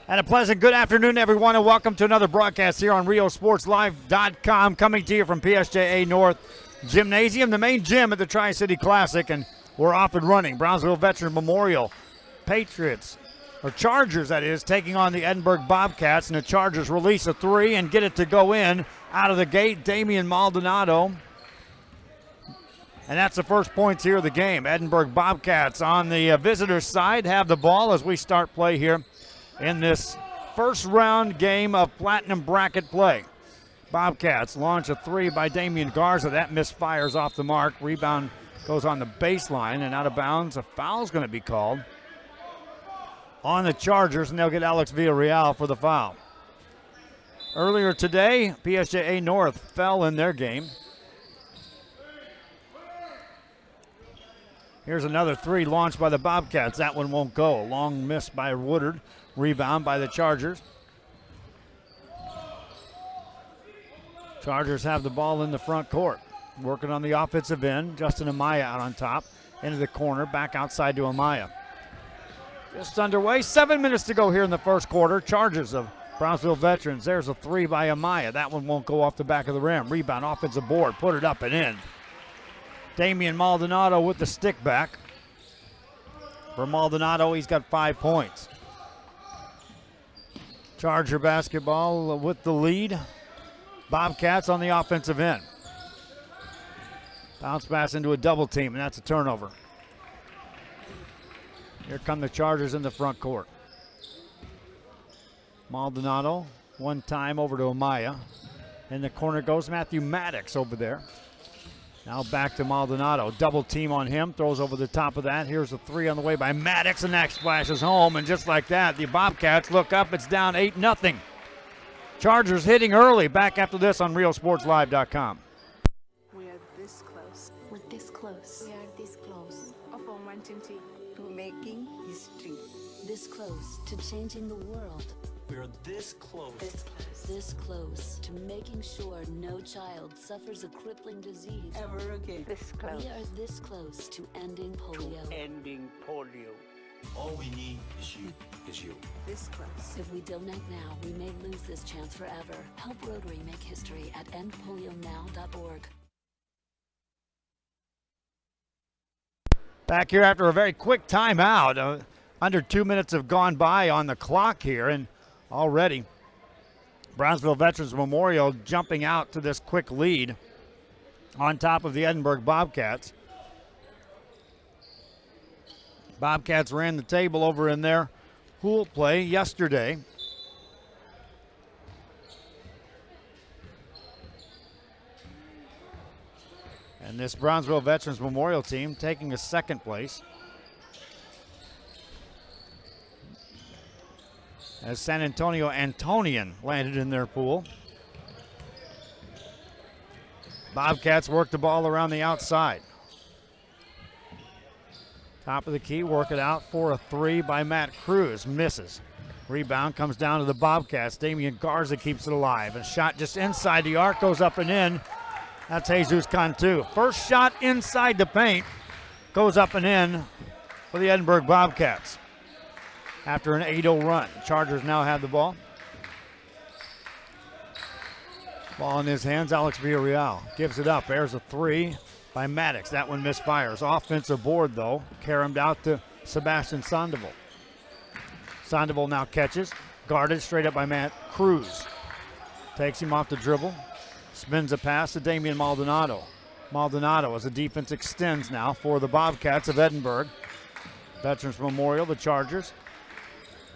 And a pleasant good afternoon, everyone, and welcome to another broadcast here on RioSportsLive.com, coming to you from PSJA North Gymnasium, the main gym at the Tri-City Classic, and we're off and running. Brownsville Veterans Memorial, Chargers, that is, taking on the Edinburg Bobcats, and the Chargers release a three and get it to go in out of the gate. Damian Maldonado. And that's the first points here of the game. Edinburg Bobcats on the visitor side have the ball as we start play here in this first round game of Platinum Bracket play. Bobcats launch a three by Damian Garza. That misfires off the mark. Rebound goes on the baseline and out of bounds. A foul's going to be called on the Chargers, and they'll get Alex Villarreal for the foul. Earlier today, PSJA North fell in their game. Here's another three launched by the Bobcats. That one won't go. A long miss by Woodard. Rebound by the Chargers. Chargers have the ball in the front court. Working on the offensive end. Justin Amaya out on top. Into the corner. Back outside to Amaya. Just underway. 7 minutes to go here in the first quarter. Chargers of Brownsville Veterans. There's a three by Amaya. That one won't go off the back of the rim. Rebound, offensive board. Put it up and in. Damian Maldonado with the stick back. For Maldonado, he's got 5 points. Charger basketball with the lead. Bobcats on the offensive end. Bounce pass into a double team, and that's a turnover. Here come the Chargers in the front court. Maldonado, one time over to Amaya. In the corner goes Matthew Maddox over there. Now back to Maldonado. Double team on him. Throws over the top of that. Here's a three on the way by Maddox, and that splashes home. And just like that, the Bobcats look up. It's down 8-0. Chargers hitting early. Back after this on RioSportsLive.com. We are this close. We're this close. We are this close Of wanting to making history. This close to changing the world. We're this close. This close. This close to making sure no child suffers a crippling disease. Ever again. This close. We are this close to ending polio. Ending polio. All we need is you. This close. If we don't act now, we may lose this chance forever. Help Rotary make history at endpolionow.org. Back here after a very quick timeout. Under 2 minutes have gone by on the clock here, and already Brownsville Veterans Memorial jumping out to this quick lead on top of the Edinburg Bobcats. Bobcats ran the table over in their pool play yesterday. And this Brownsville Veterans Memorial team taking a second place. As San Antonio Antonian landed in their pool. Bobcats work the ball around the outside. Top of the key, work it out for a three by Matt Cruz. Misses. Rebound comes down to the Bobcats. Damian Garza keeps it alive. A shot just inside the arc goes up and in. That's Jesus Cantu. First shot inside the paint goes up and in for the Edinburg Bobcats. After an 8-0 run. The Chargers now have the ball. Ball in his hands, Alex Villarreal gives it up. There's a three by Maddox. That one misfires. Offensive board, though. Caromed out to Sebastian Sandoval. Sandoval now catches. Guarded straight up by Matt Cruz. Takes him off the dribble. Spins a pass to Damian Maldonado. Maldonado as the defense extends now for the Bobcats of Edinburg. Veterans Memorial, the Chargers.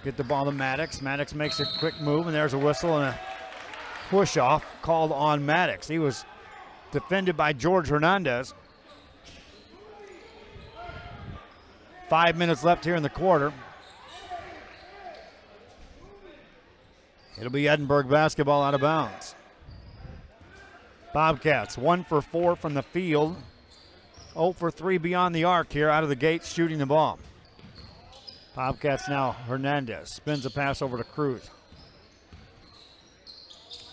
Get the ball to Maddox. Maddox makes a quick move, and there's a whistle and a push-off called on Maddox. He was defended by George Hernandez. 5 minutes left here in the quarter. It'll be Edinburg basketball out of bounds. Bobcats 1 for 4 from the field. 0 for 3 beyond the arc here out of the gate shooting the ball. Bobcats now, Hernandez spins a pass over to Cruz.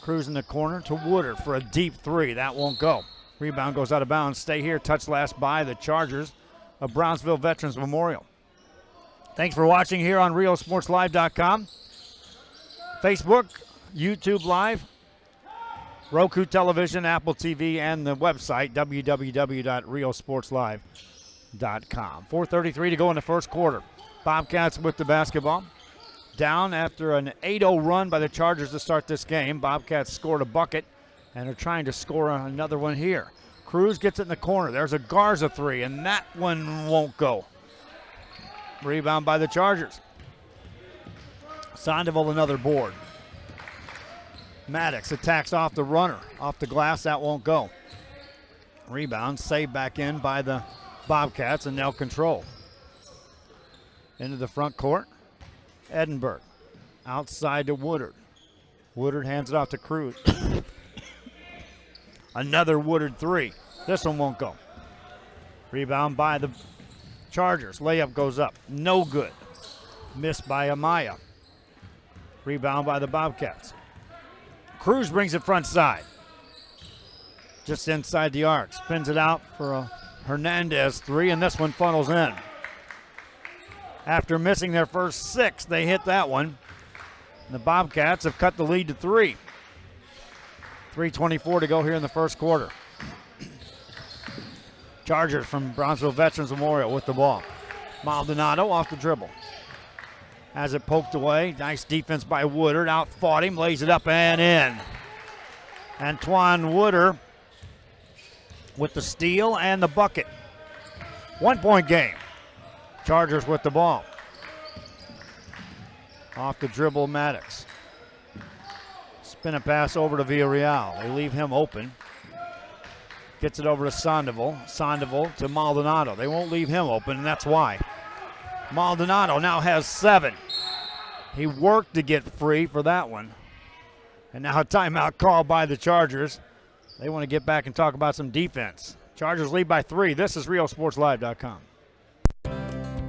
Cruz in the corner to Woodard for a deep three. That won't go. Rebound goes out of bounds. Stay here. Touch last by the Chargers of Brownsville Veterans Memorial. Thanks for watching here on RioSportsLive.com. Facebook, YouTube Live, Roku Television, Apple TV, and the website, www.riosportslive.com. 4:33 to go in the first quarter. Bobcats with the basketball. Down after an 8-0 run by the Chargers to start this game. Bobcats scored a bucket and are trying to score another one here. Cruz gets it in the corner. There's a Garza three, and that one won't go. Rebound by the Chargers. Sandoval another board. Maddox attacks off the runner. Off the glass, that won't go. Rebound saved back in by the Bobcats, and they'll control. Into the front court. Edinburg outside to Woodard. Woodard hands it off to Cruz. Another Woodard three. This one won't go. Rebound by the Chargers. Layup goes up. No good. Missed by Amaya. Rebound by the Bobcats. Cruz brings it front side. Just inside the arc. Spins it out for a Hernandez three, and this one funnels in. After missing their first 6, they hit that one. And the Bobcats have cut the lead to 3. 3:24 to go here in the first quarter. Chargers from Brownsville Veterans Memorial with the ball. Maldonado off the dribble. Has it poked away. Nice defense by Woodard. Outfought him, lays it up and in. Antoine Woodard with the steal and the bucket. 1-point game. Chargers with the ball. Off the dribble, Maddox. Spin a pass over to Villarreal. They leave him open. Gets it over to Sandoval. Sandoval to Maldonado. They won't leave him open, and that's why. Maldonado now has 7. He worked to get free for that one. And now a timeout called by the Chargers. They want to get back and talk about some defense. Chargers lead by 3. This is RioSportsLive.com.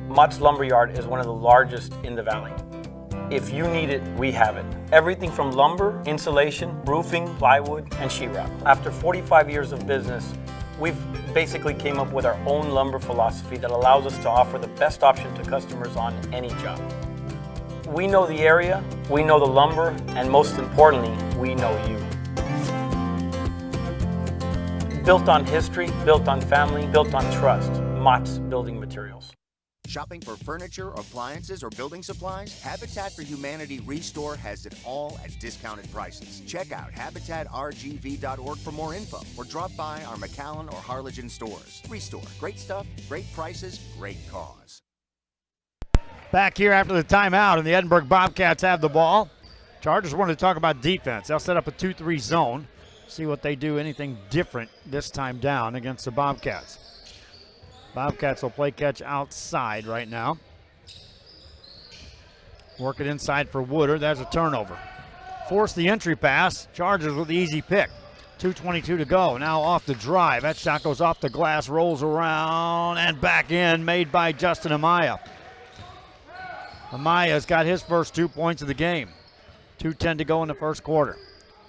Mott's Lumberyard is one of the largest in the valley. If you need it, we have it. Everything from lumber, insulation, roofing, plywood, and sheetrock. After 45 years of business, we've basically came up with our own lumber philosophy that allows us to offer the best option to customers on any job. We know the area, we know the lumber, and most importantly, we know you. Built on history, built on family, built on trust. Mott's Building Materials. Shopping for furniture, appliances, or building supplies? Habitat for Humanity Restore has it all at discounted prices. Check out habitatrgv.org for more info, or drop by our McAllen or Harlingen stores. Restore. Great stuff, great prices, great cause. Back here after the timeout, and the Edinburg Bobcats have the ball. Chargers wanted to talk about defense. They'll set up a 2-3 zone. See what they do, anything different this time down against the Bobcats. Bobcats will play catch outside right now. Work it inside for Woodard. There's a turnover. Force the entry pass. Chargers with the easy pick. 2:22 to go. Now off the drive. That shot goes off the glass, rolls around, and back in, made by Justin Amaya. Amaya's got his first 2 points of the game. 2:10 to go in the first quarter.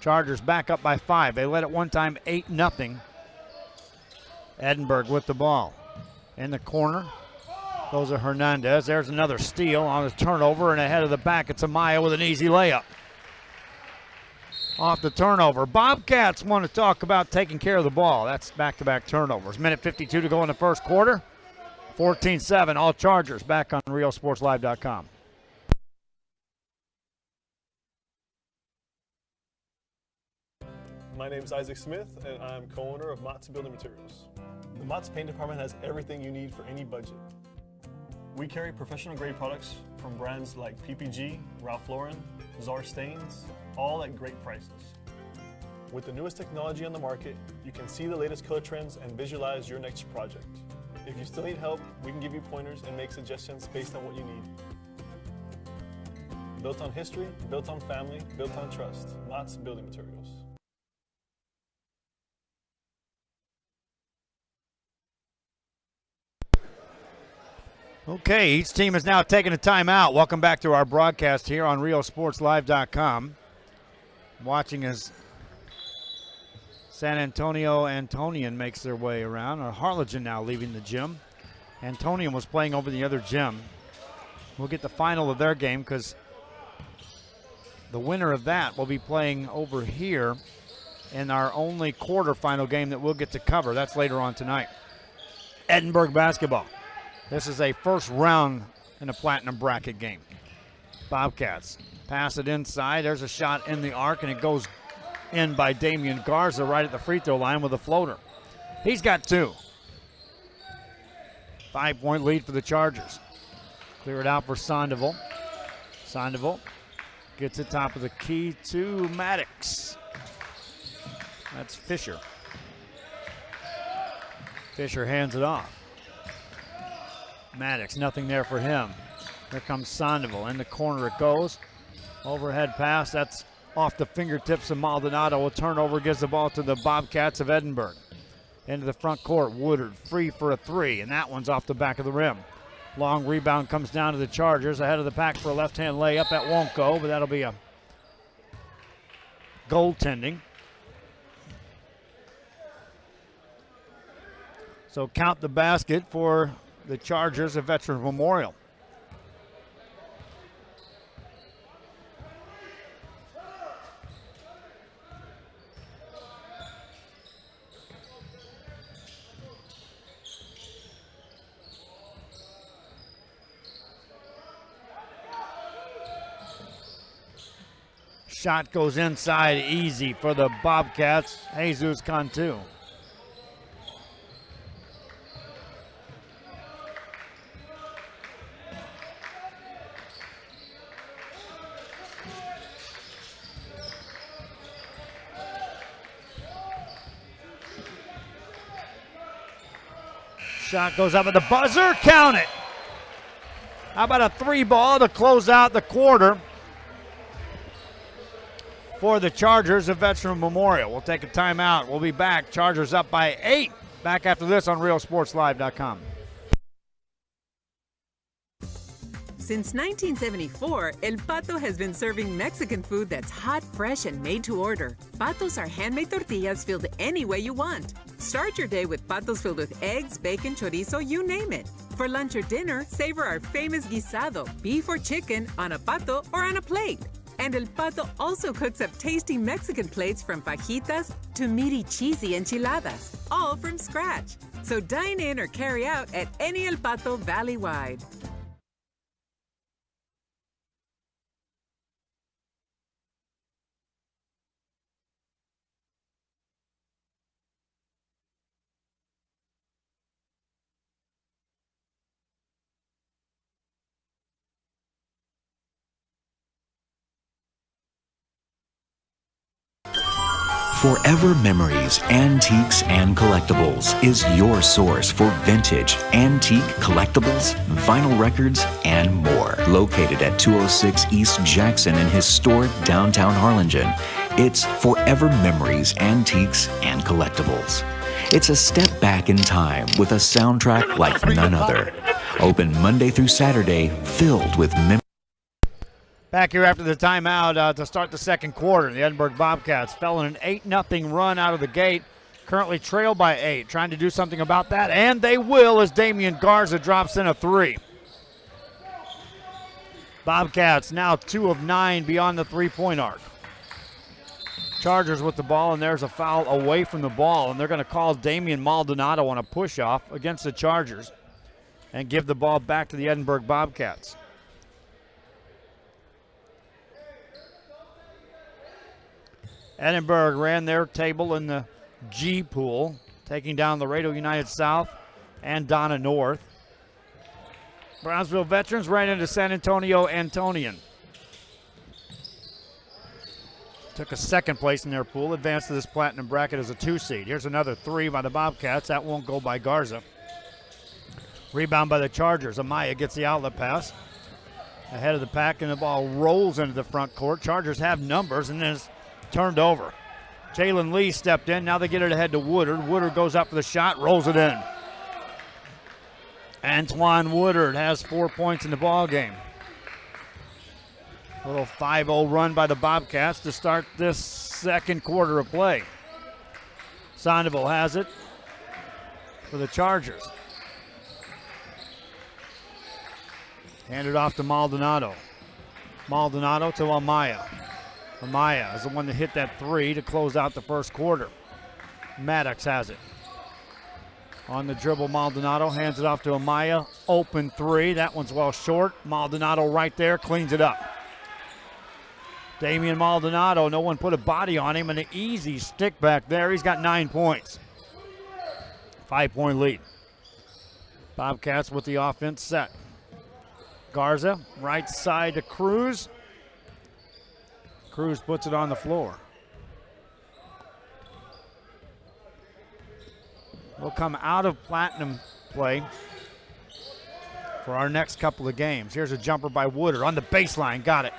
Chargers back up by 5. They led at one time 8-0. Edinburg with the ball. In the corner, those are Hernandez. There's another steal on a turnover, and ahead of the back, it's Amaya with an easy layup. Off the turnover. Bobcats want to talk about taking care of the ball. That's back-to-back turnovers. Minute 52 to go in the first quarter. 14-7, all Chargers back on RioSportsLive.com. My name is Isaac Smith, and I'm co-owner of Mott's Building Materials. The Mott's Paint Department has everything you need for any budget. We carry professional grade products from brands like PPG, Ralph Lauren, Czar Stains, all at great prices. With the newest technology on the market, you can see the latest color trends and visualize your next project. If you still need help, we can give you pointers and make suggestions based on what you need. Built on history, built on family, built on trust. Mott's Building Materials. Okay, each team is now taking a timeout. Welcome back to our broadcast here on RioSportsLive.com. Watching as San Antonio Antonian makes their way around. Harlingen now leaving the gym. Antonian was playing over the other gym. We'll get the final of their game because The winner of that will be playing over here in our only quarterfinal game that we'll get to cover. That's later on tonight. Edinburg basketball. This is a first round in a platinum bracket game. Bobcats pass it inside. There's a shot in the arc, and it goes in by Damian Garza right at the free throw line with a floater. He's got 2. 5-point lead for the Chargers. Clear it out for Sandoval. Sandoval gets it top of the key to Maddox. That's Fisher. Fisher hands it off. Maddox, nothing there for him. Here comes Sandoval. In the corner it goes. Overhead pass. That's off the fingertips of Maldonado. A turnover gives the ball to the Bobcats of Edinburg. Into the front court. Woodard free for a 3, and that one's off the back of the rim. Long rebound comes down to the Chargers. Ahead of the pack for a left-hand layup. That won't go, but that'll be a goaltending. So count the basket for the Chargers of Veterans Memorial. Shot goes inside easy for the Bobcats. Jesus Cantu. Shot goes up at the buzzer. Count it. How about a 3-ball to close out the quarter for the Chargers of Veteran Memorial? We'll take a timeout. We'll be back. Chargers up by 8. Back after this on RealSportsLive.com. Since 1974, El Pato has been serving Mexican food that's hot, fresh, and made to order. Patos are handmade tortillas filled any way you want. Start your day with patos filled with eggs, bacon, chorizo, you name it. For lunch or dinner, savor our famous guisado, beef or chicken, on a pato or on a plate. And El Pato also cooks up tasty Mexican plates from fajitas to meaty, cheesy enchiladas, all from scratch. So dine in or carry out at any El Pato valley-wide. Forever Memories, Antiques and Collectibles is your source for vintage, antique collectibles, vinyl records, and more. Located at 206 East Jackson in historic downtown Harlingen, it's Forever Memories, Antiques and Collectibles. It's a step back in time with a soundtrack like none other. Open Monday through Saturday, filled with memories. Back here after the timeout to start the second quarter. The Edinburg Bobcats fell in an 8-0 run out of the gate. Currently trailed by 8. Trying to do something about that, and they will as Damian Garza drops in a 3. Bobcats now 2 of 9 beyond the 3-point arc. Chargers with the ball, and there's a foul away from the ball, and they're going to call Damian Maldonado on a push-off against the Chargers and give the ball back to the Edinburg Bobcats. Edinburg ran their table in the G pool, taking down Laredo United South and Donna North. Brownsville Veterans ran into San Antonio Antonian. Took a second place in their pool, advanced to this platinum bracket as a 2 seed. Here's another 3 by the Bobcats. That won't go by Garza. Rebound by the Chargers. Amaya gets the outlet pass. Ahead of the pack, and the ball rolls into the front court. Chargers have numbers, and then it's turned over. Jalen Lee stepped in. Now they get it ahead to Woodard. Woodard goes up for the shot, rolls it in. Antoine Woodard has 4 points in the ball game. A little 5-0 run by the Bobcats to start this second quarter of play. Sandoval has it for the Chargers. Handed off to Maldonado. Maldonado to Amaya. Amaya is the one that hit that three to close out the first quarter. Maddox has it. On the dribble, Maldonado hands it off to Amaya. Open three. That one's well short. Maldonado right there cleans it up. Damian Maldonado, no one put a body on him, and an easy stick back there. He's got 9 points. 5-point lead. Bobcats with the offense set. Garza, right side to Cruz. Cruz puts it on the floor. We'll come out of Platinum play for our next couple of games. Here's a jumper by Woodard on the baseline. Got it.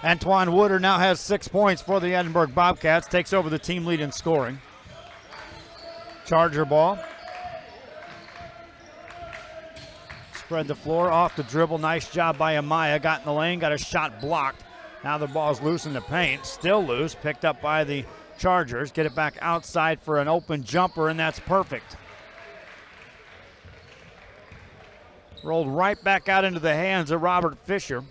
Antoine Woodard now has 6 points for the Edinburg Bobcats. Takes over the team lead in scoring. Charger ball. Spread the floor off the dribble. Nice job by Amaya. Got in the lane. Got a shot blocked. Now the ball's loose in the paint. Still loose. Picked up by the Chargers. Get it back outside for an open jumper, and that's perfect. Rolled right back out into the hands of Robert Fisher.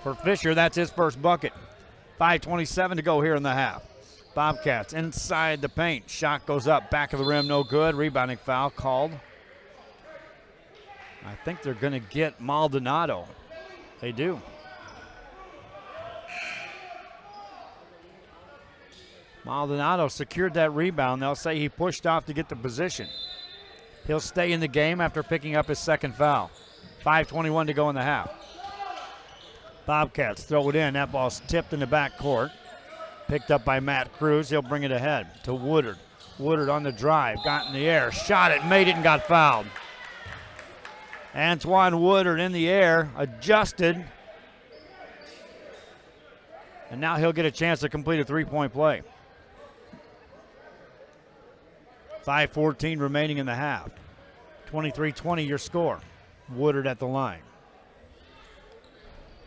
For Fisher, that's his first bucket. 5:27 to go here in the half. Bobcats inside the paint. Shot goes up, back of the rim, no good. Rebounding foul called. I think they're going to get Maldonado. They do. Maldonado secured that rebound. They'll say he pushed off to get the position. He'll stay in the game after picking up his second foul. 5:21 to go in the half. Bobcats throw it in. That ball's tipped in the backcourt. Picked up by Matt Cruz. He'll bring it ahead to Woodard. Woodard on the drive. Got in the air. Shot it. Made it and got fouled. Antoine Woodard in the air. Adjusted. And now he'll get a chance to complete a three-point play. 5:14 remaining in the half. 23-20 your score. Woodard at the line.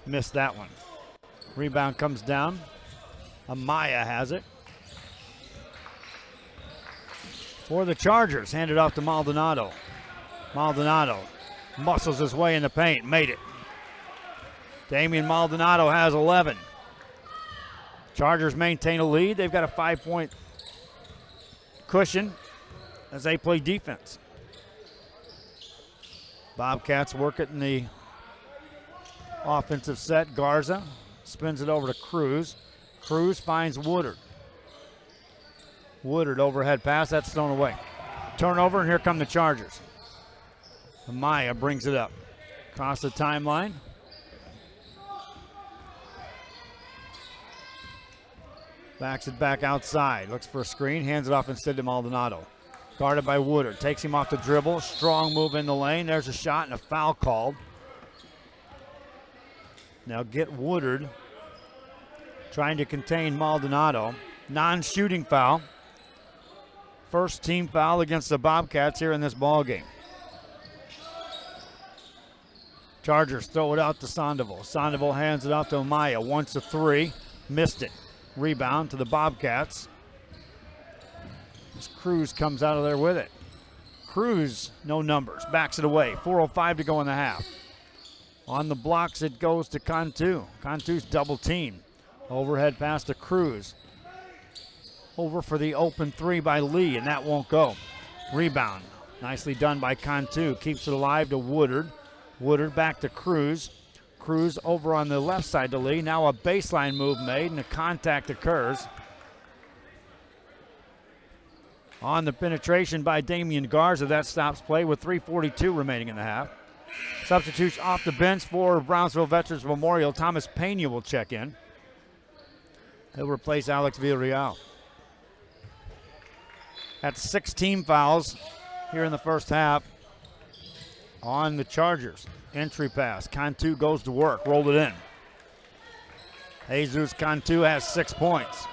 Missed that one. Rebound comes down. Amaya has it. For the Chargers, handed off to Maldonado. Maldonado muscles his way in the paint, made it. Damian Maldonado has 11. Chargers maintain a lead. They've got a 5-point cushion as they play defense. Bobcats work it in the offensive set. Garza spins it over to Cruz. Cruz finds Woodard. Woodard overhead pass. That's thrown away. Turnover, and here come the Chargers. Amaya brings it up. Across the timeline. Backs it back outside. Looks for a screen. Hands it off instead to Maldonado. Guarded by Woodard. Takes him off the dribble. Strong move in the lane. There's a shot and a foul called. Now get Woodard trying to contain Maldonado. Non-shooting foul. First team foul against the Bobcats here in this ball game. Chargers throw it out to Sandoval. Sandoval hands it off to Amaya. Wants a three. Missed it. Rebound to the Bobcats. As Cruz comes out of there with it. Cruz, no numbers. Backs it away. 4:05 to go in the half. On the blocks, it goes to Cantu. Cantu's double team. Overhead pass to Cruz. Over for the open three by Lee, and that won't go. Rebound. Nicely done by Cantu. Keeps it alive to Woodard. Woodard back to Cruz. Cruz over on the left side to Lee. Now a baseline move made, and a contact occurs. On the penetration by Damian Garza, that stops play with 3:42 remaining in the half. Substitutes off the bench for Brownsville Veterans Memorial. Thomas Pena will check in. He'll replace Alex Villarreal. That's 6 team fouls here in the first half on the Chargers. Entry pass. Cantu goes to work. Rolled it in. Jesus Cantu has 6 points.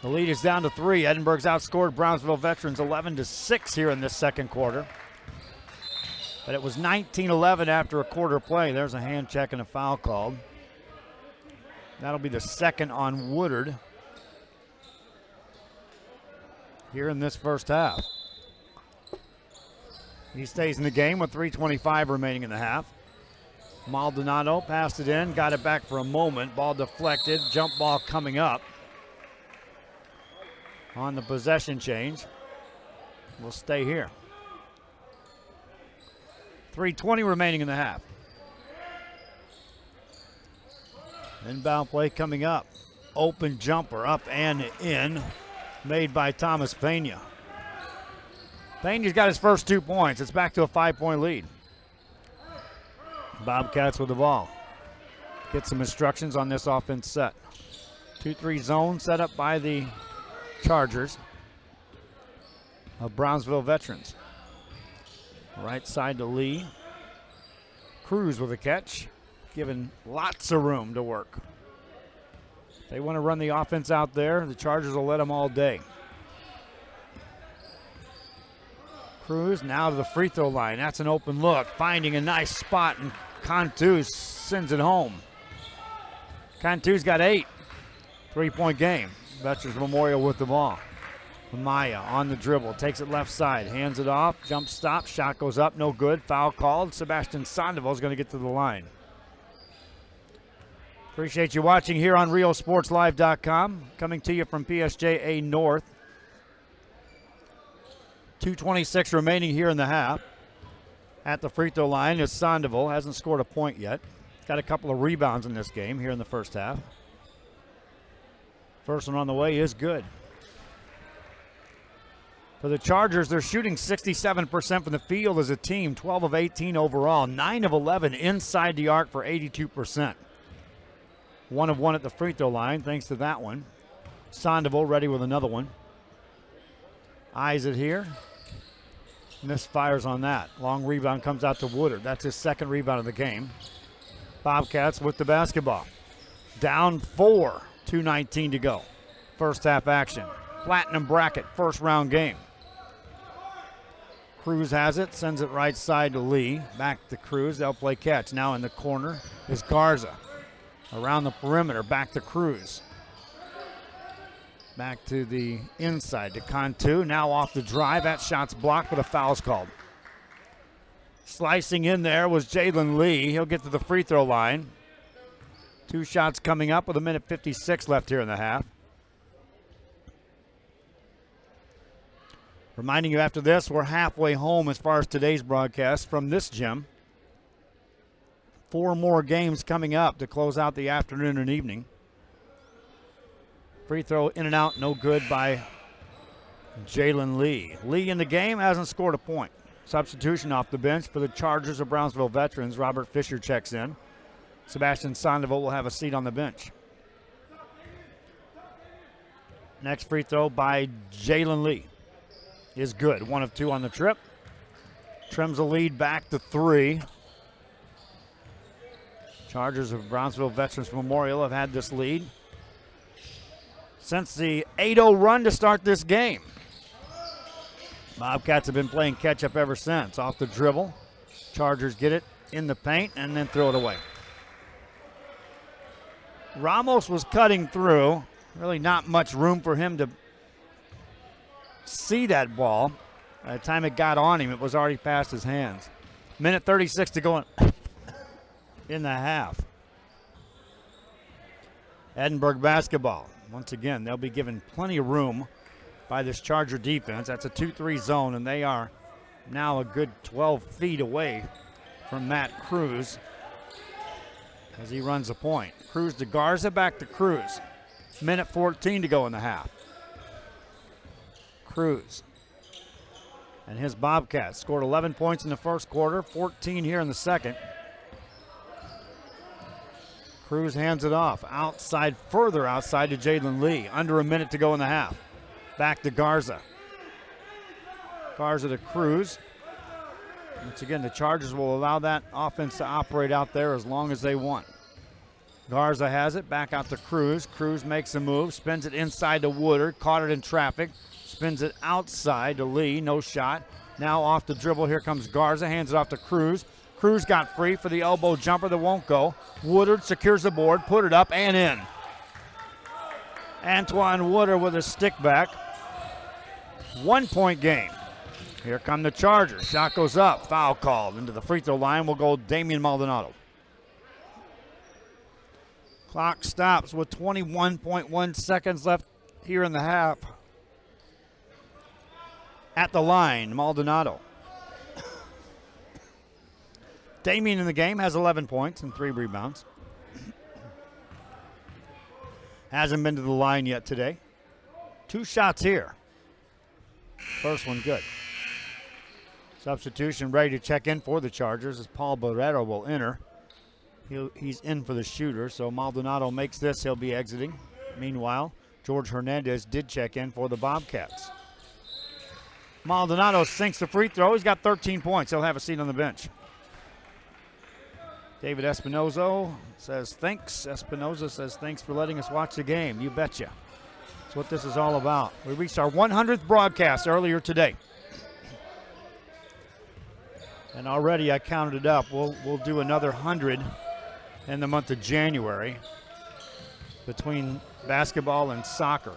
The lead is down to 3. Edinburg's outscored Brownsville Veterans 11-6 here in this second quarter. But it was 19-11 after a quarter play. There's a hand check and a foul called. That'll be the second on Woodard here in this first half. He stays in the game with 3:25 remaining in the half. Maldonado passed it in, got it back for a moment. Ball deflected, jump ball coming up on the possession change. We'll stay here. 3:20 remaining in the half. Inbound play coming up. Open jumper up and in, made by Thomas Pena. Pena's got his first 2 points. It's back to a 5-point lead. Bobcats with the ball. Get some instructions on this offense set. 2-3 zone set up by the Chargers of Brownsville veterans. Right side to Lee. Cruz with a catch, given lots of room to work. They want to run the offense out there. The Chargers will let them all day. Cruz now to the free throw line. That's an open look. Finding a nice spot, and Cantu sends it home. Cantu's got 8. 3-point game. Veterans Memorial with the ball. Maya on the dribble. Takes it left side. Hands it off. Jump stop. Shot goes up. No good. Foul called. Sebastian Sandoval is going to get to the line. Appreciate you watching here on RioSportsLive.com. Coming to you from PSJA North. 2:26 remaining here in the half. At the free throw line is Sandoval. Hasn't scored a point yet. Got a couple of rebounds in this game here in the first half. First one on the way is good. For the Chargers, they're shooting 67% from the field as a team, 12 of 18 overall, 9 of 11 inside the arc for 82%. 1 of 1 at the free throw line, thanks to that one. Sandoval ready with another one. Eyes it here. Misfires on that. Long rebound comes out to Woodard. That's his second rebound of the game. Bobcats with the basketball. Down 4, 2:19 to go. First half action. Platinum bracket, first round game. Cruz has it, sends it right side to Lee. Back to Cruz, they'll play catch. Now in the corner is Garza. Around the perimeter, back to Cruz. Back to the inside to Cantu. Now off the drive. That shot's blocked, but a foul's called. Slicing in there was Jalen Lee. He'll get to the free throw line. 2 shots coming up with 1:56 left here in the half. Reminding you after this, we're halfway home as far as today's broadcast from this gym. 4 more games coming up to close out the afternoon and evening. Free throw in and out, no good by Jalen Lee. Lee in the game, hasn't scored a point. Substitution off the bench for the Chargers of Brownsville veterans. Robert Fisher checks in. Sebastian Sandoval will have a seat on the bench. Next free throw by Jalen Lee is good. 1 of 2 on the trip. Trims the lead back to 3. Chargers of Brownsville Veterans Memorial have had this lead since the 8-0 run to start this game. Bobcats have been playing catch-up ever since. Off the dribble. Chargers get it in the paint and then throw it away. Ramos was cutting through. Really not much room for him to see that ball. By the time it got on him, it was already past his hands. 1:36 to go in the half. Edinburg basketball. Once again, they'll be given plenty of room by this Charger defense. That's a 2-3 zone, and they are now a good 12 feet away from Matt Cruz as he runs the point. Cruz to Garza, back to Cruz. 1:14 to go in the half. Cruz and his Bobcats scored 11 points in the first quarter, 14 here in the second. Cruz hands it off outside, further outside to Jalen Lee. Under a minute to go in the half. Back to Garza. Garza to Cruz. Once again, the Chargers will allow that offense to operate out there as long as they want. Garza has it, back out to Cruz. Cruz makes a move, spins it inside to Woodard, caught it in traffic, spins it outside to Lee, no shot. Now off the dribble, here comes Garza, hands it off to Cruz. Cruz got free for the elbow jumper that won't go. Woodard secures the board, put it up and in. Antoine Woodard with a stick back. 1-point game. Here come the Chargers. Shot goes up, foul called. Into the free throw line will go Damian Maldonado. Clock stops with 21.1 seconds left here in the half. At the line, Maldonado. Damien in the game has 11 points and 3 rebounds. Hasn't been to the line yet today. 2 shots here. First one good. Substitution ready to check in for the Chargers as Paul Barrero will enter. He's in for the shooter, so Maldonado makes this, he'll be exiting. Meanwhile, George Hernandez did check in for the Bobcats. Maldonado sinks the free throw. He's got 13 points. He'll have a seat on the bench. David Espinoza says thanks. Espinoza says thanks for letting us watch the game. You betcha. That's what this is all about. We reached our 100th broadcast earlier today. And already I counted it up. We'll do another 100 in the month of January between basketball and soccer.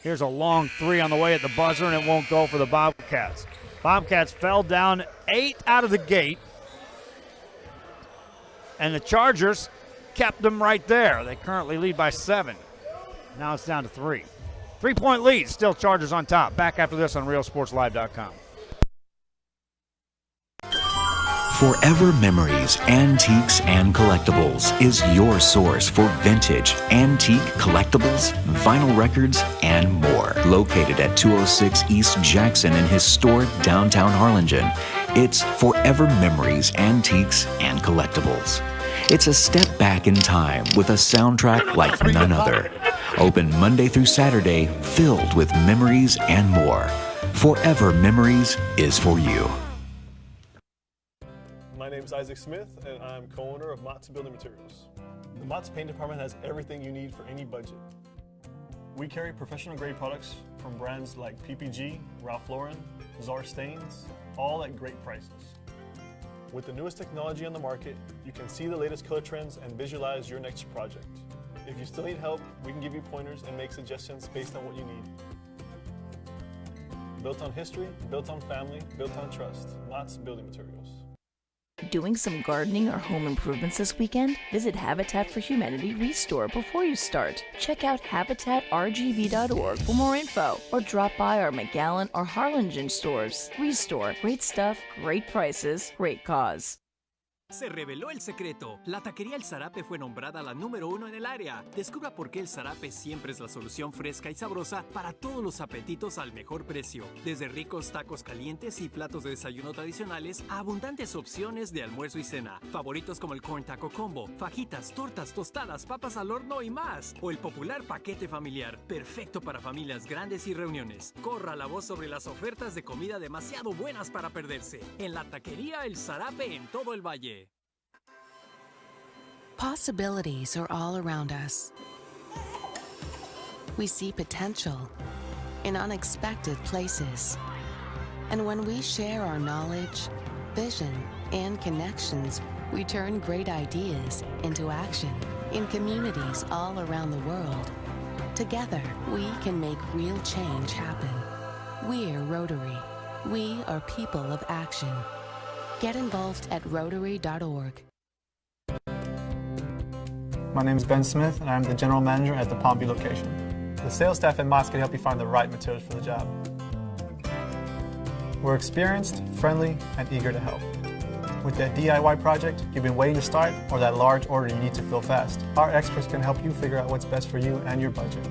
Here's a long 3 on the way at the buzzer, and it won't go for the Bobcats. Bobcats fell down 8 out of the gate, and the Chargers kept them right there. They currently lead by 7. Now it's down to 3. 3-point lead, still Chargers on top. Back after this on RealSportsLive.com. Forever Memories, Antiques, and Collectibles is your source for vintage, antique, collectibles, vinyl records, and more. Located at 206 East Jackson in historic downtown Harlingen, it's Forever Memories, Antiques, and Collectibles. It's a step back in time with a soundtrack like none other. Open Monday through Saturday, filled with memories and more. Forever Memories is for you. My name is Isaac Smith, and I'm co-owner of Mott's Building Materials. The Mott's Paint Department has everything you need for any budget. We carry professional-grade products from brands like PPG, Ralph Lauren, Czar Stains, all at great prices. With the newest technology on the market, you can see the latest color trends and visualize your next project. If you still need help, we can give you pointers and make suggestions based on what you need. Built on history, built on family, built on trust. Mott's Building Materials. Doing some gardening or home improvements this weekend? Visit Habitat for Humanity Restore before you start. Check out habitatrgv.org for more info, or drop by our McAllen or Harlingen stores. Restore. Great stuff, great prices, great cause. Se reveló el secreto. La taquería El Zarape fue nombrada la número 1 en el área. Descubra por qué El Zarape siempre es la solución fresca y sabrosa para todos los apetitos al mejor precio. Desde ricos tacos calientes y platos de desayuno tradicionales a abundantes opciones de almuerzo y cena. Favoritos como el Corn Taco Combo, fajitas, tortas, tostadas, papas al horno y más. O el popular paquete familiar, perfecto para familias grandes y reuniones. Corra la voz sobre las ofertas de comida demasiado buenas para perderse. En la taquería El Zarape en todo el valle. Possibilities are all around us. We see potential in unexpected places. And when we share our knowledge, vision, and connections, we turn great ideas into action in communities all around the world. Together, we can make real change happen. We're Rotary. We are people of action. Get involved at Rotary.org. My name is Ben Smith, and I'm the general manager at the Pompey location. The sales staff at Mott's can help you find the right materials for the job. We're experienced, friendly, and eager to help. With that DIY project you've been waiting to start, or that large order you need to fill fast, our experts can help you figure out what's best for you and your budget.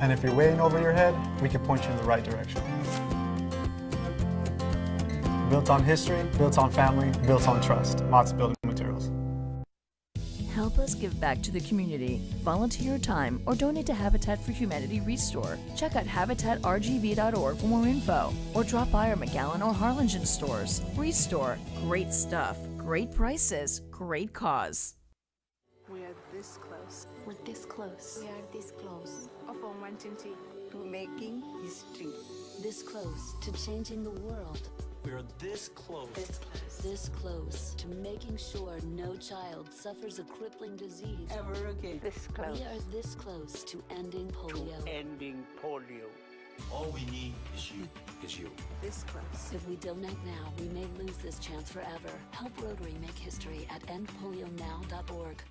And if you're waiting over your head, we can point you in the right direction. Built on history, built on family, built on trust. Mott's Building Materials. Help us give back to the community. Volunteer your time or donate to Habitat for Humanity Restore. Check out habitatrgv.org for more info, or drop by our McAllen or Harlingen stores. Restore. Great stuff, great prices, great cause. We are this close. We're this close. We are this close. Of wanting to making history. This close to changing the world. We're this close. This close to making sure no child suffers a crippling disease Ever again. This close. We are this close to ending polio. Ending polio. All we need is you. this close. If we don't act now, we may lose this chance forever. Help Rotary make history at endpolionow.org.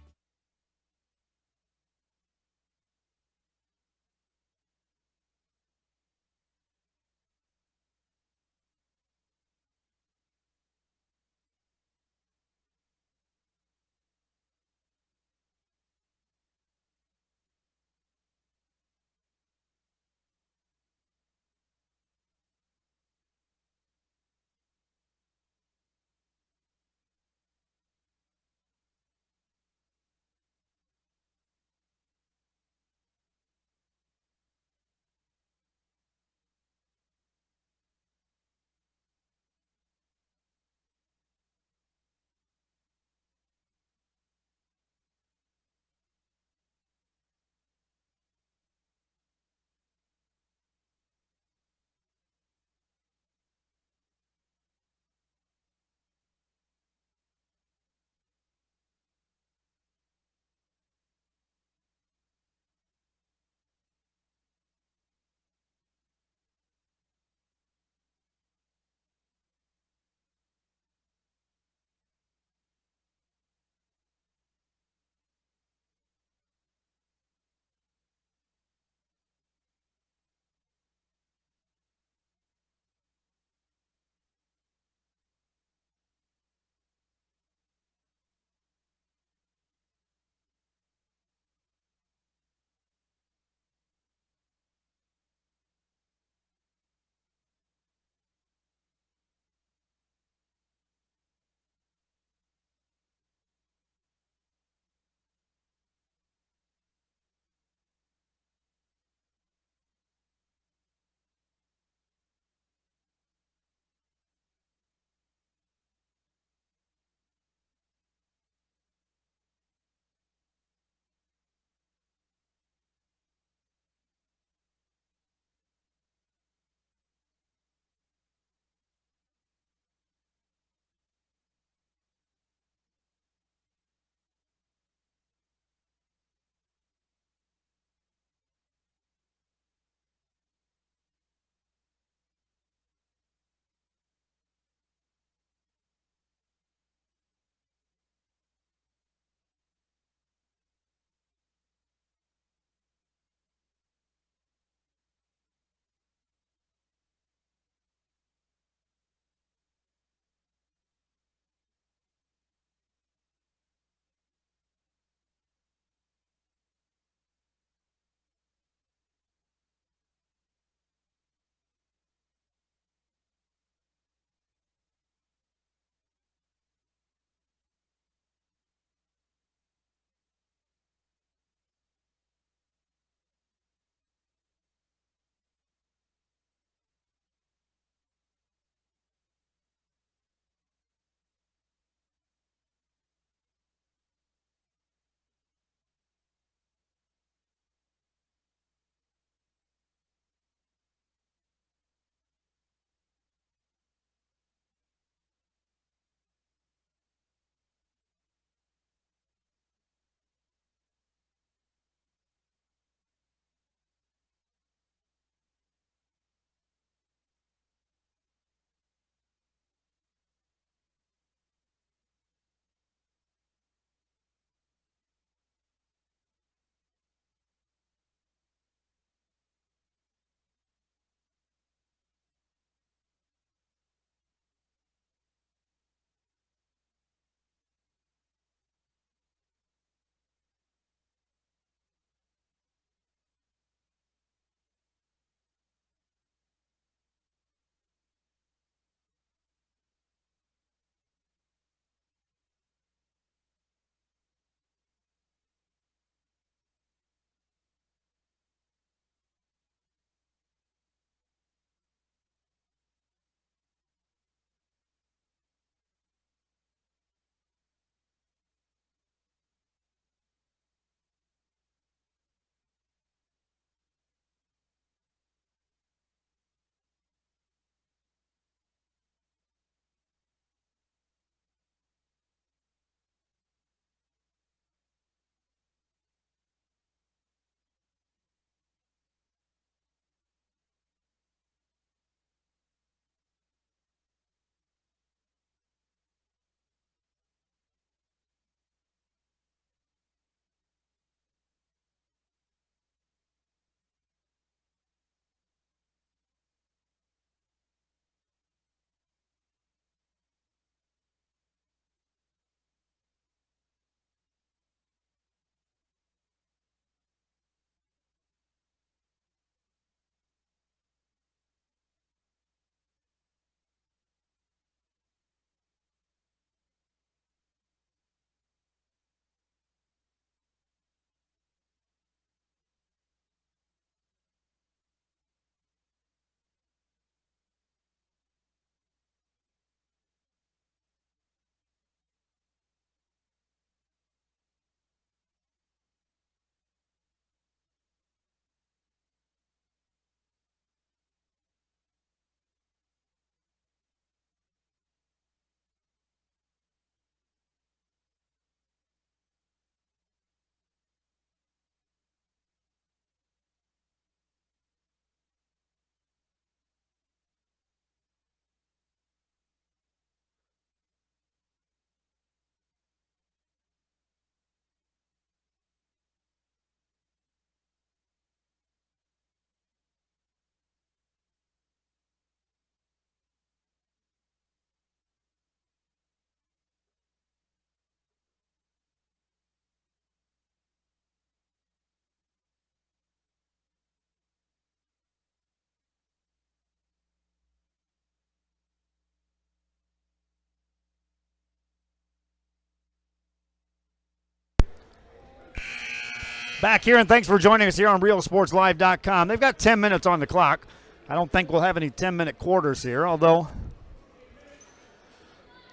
Back here, and thanks for joining us here on RealSportsLive.com. They've got 10 minutes on the clock. I don't think we'll have any 10-minute quarters here, although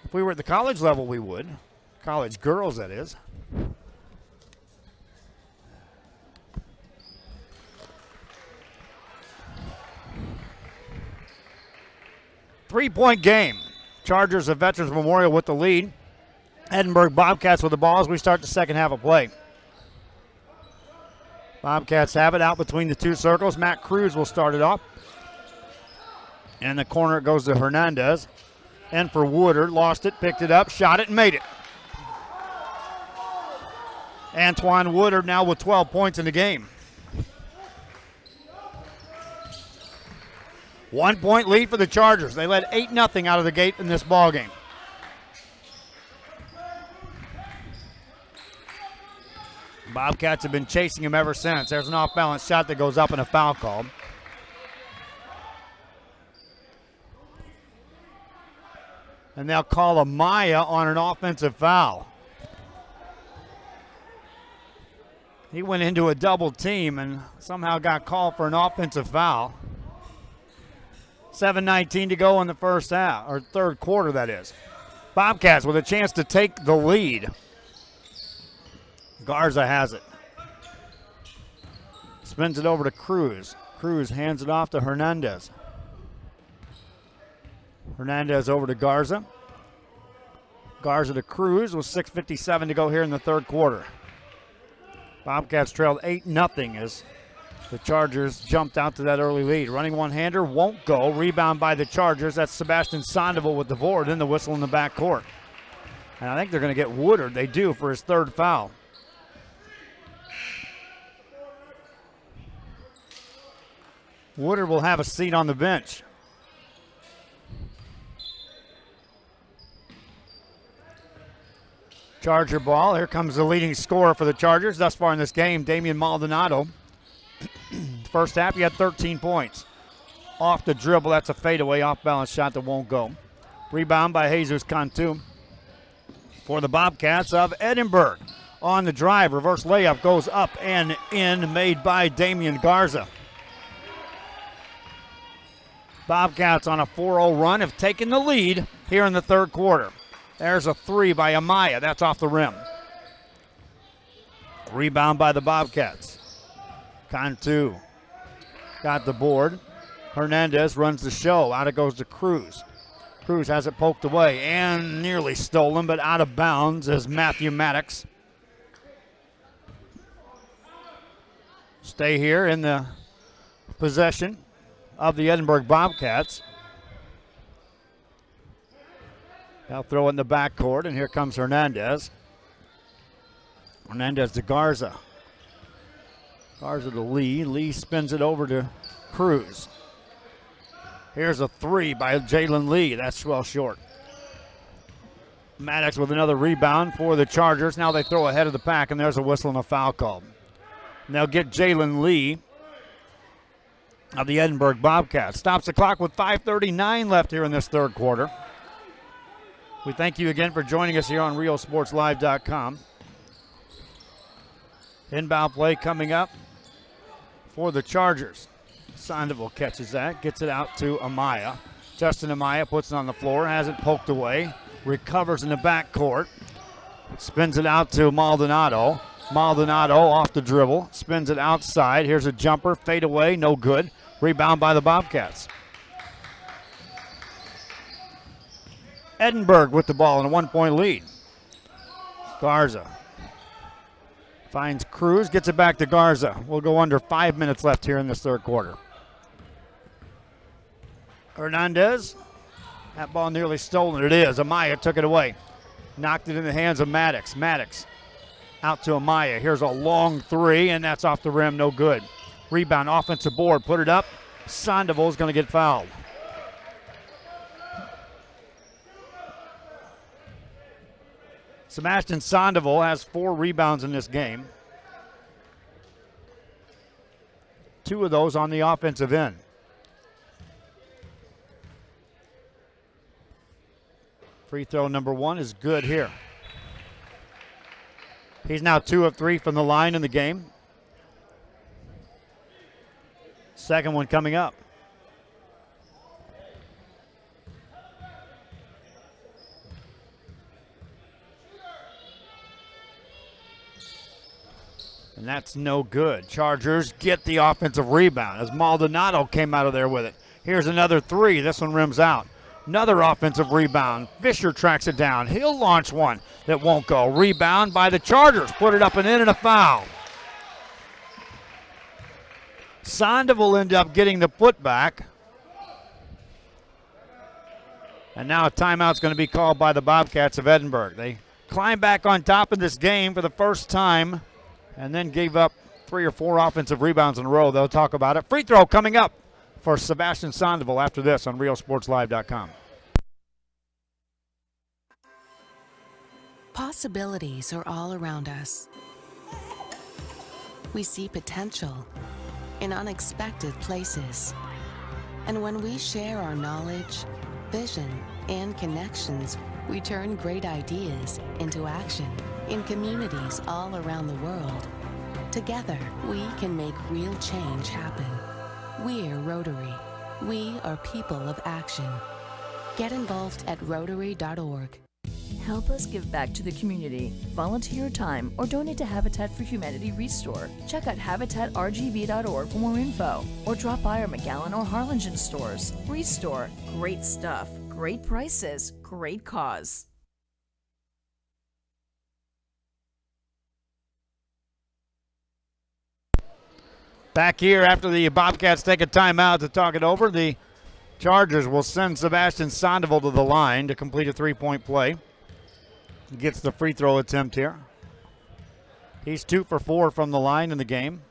if we were at the college level, we would. College girls, that is. Three-point game. Chargers of Veterans Memorial with the lead. Edinburg Bobcats with the ball as we start the second half of play. Bobcats have it out between the two circles. Matt Cruz will start it off. In the corner it goes to Hernandez. And for Woodard, lost it, picked it up, shot it, and made it. Antoine Woodard now with 12 points in the game. 1 point lead for the Chargers. They led 8-0 out of the gate in this ball game. Bobcats have been chasing him ever since. There's an off-balance shot that goes up and a foul called. And they'll call Amaya on an offensive foul. He went into a double team and somehow got called for an offensive foul. 7:19 to go in the first half, or third quarter, that is. Bobcats with a chance to take the lead. Garza has it. Spins it over to Cruz. Cruz hands it off to Hernandez. Hernandez over to Garza. Garza to Cruz with 6:57 to go here in the third quarter. Bobcats trailed 8-0 as the Chargers jumped out to that early lead. Running one-hander won't go. Rebound by the Chargers. That's Sebastian Sandoval with the board. Then the whistle in the backcourt. And I think they're going to get Woodard. They do for his third foul. Woodard will have a seat on the bench. Charger ball. Here comes the leading scorer for the Chargers thus far in this game, Damian Maldonado. First half, he had 13 points. Off the dribble, that's a fadeaway off-balance shot that won't go. Rebound by Jesus Cantu for the Bobcats of Edinburg. On the drive, reverse layup goes up and in, made by Damian Garza. Bobcats on a 4-0 run have taken the lead here in the third quarter. There's a three by Amaya. That's off the rim. Rebound by the Bobcats. Cantu got the board. Hernandez runs the show. Out it goes to Cruz. Cruz has it poked away and nearly stolen, but out of bounds as Matthew Maddox. Stay here in the possession of the Edinburg Bobcats. They'll throw it in the backcourt, and here comes Hernandez. Hernandez to Garza. Garza to Lee. Lee spins it over to Cruz. Here's a three by Jalen Lee. That's well short. Maddox with another rebound for the Chargers. Now they throw ahead of the pack, and there's a whistle and a foul call. And they'll get Jalen Lee of the Edinburg Bobcats. Stops the clock with 5:39 left here in this third quarter. We thank you again for joining us here on RealSportsLive.com. Inbound play coming up for the Chargers. Sandoval catches that, gets it out to Amaya. Justin Amaya puts it on the floor, has it poked away, recovers in the backcourt, spins it out to Maldonado. Maldonado off the dribble, spins it outside. Here's a jumper, fade away, no good. Rebound by the Bobcats. Edinburg with the ball in a 1-point lead. Garza finds Cruz, gets it back to Garza. We'll go under 5 minutes left here in this third quarter. Hernandez, that ball nearly stolen. It is. Amaya took it away. Knocked it in the hands of Maddox. Maddox out to Amaya. Here's a long three, and that's off the rim, no good. Rebound, offensive board, put it up. Sandoval's going to get fouled. Sebastian Sandoval has 4 rebounds in this game. 2 of those on the offensive end. Free throw number 1 is good here. He's now 2 of 3 from the line in the game. Second one coming up. And that's no good. Chargers get the offensive rebound as Maldonado came out of there with it. Here's another three. This one rims out. Another offensive rebound. Fisher tracks it down. He'll launch one that won't go. Rebound by the Chargers. Put it up and in, and a foul. Sandoval will end up getting the putback. And now a timeout's going to be called by the Bobcats of Edinburg. They climb back on top of this game for the first time and then gave up 3 or 4 offensive rebounds in a row. They'll talk about it. Free throw coming up for Sebastian Sandoval after this on RealSportsLive.com. Possibilities are all around us. We see potential in unexpected places. And when we share our knowledge, vision, and connections, we turn great ideas into action in communities all around the world. Together, we can make real change happen. We're Rotary. We are people of action. Get involved at Rotary.org. Help us give back to the community. Volunteer your time or donate to Habitat for Humanity Restore. Check out habitatrgv.org for more info or drop by our McAllen or Harlingen stores. Restore. Great stuff, great prices, great cause. Back here after the Bobcats take a timeout to talk it over, the Chargers will send Sebastian Sandoval to the line to complete a 3-point play. He gets the free throw attempt here. He's 2 for 4 from the line in the game.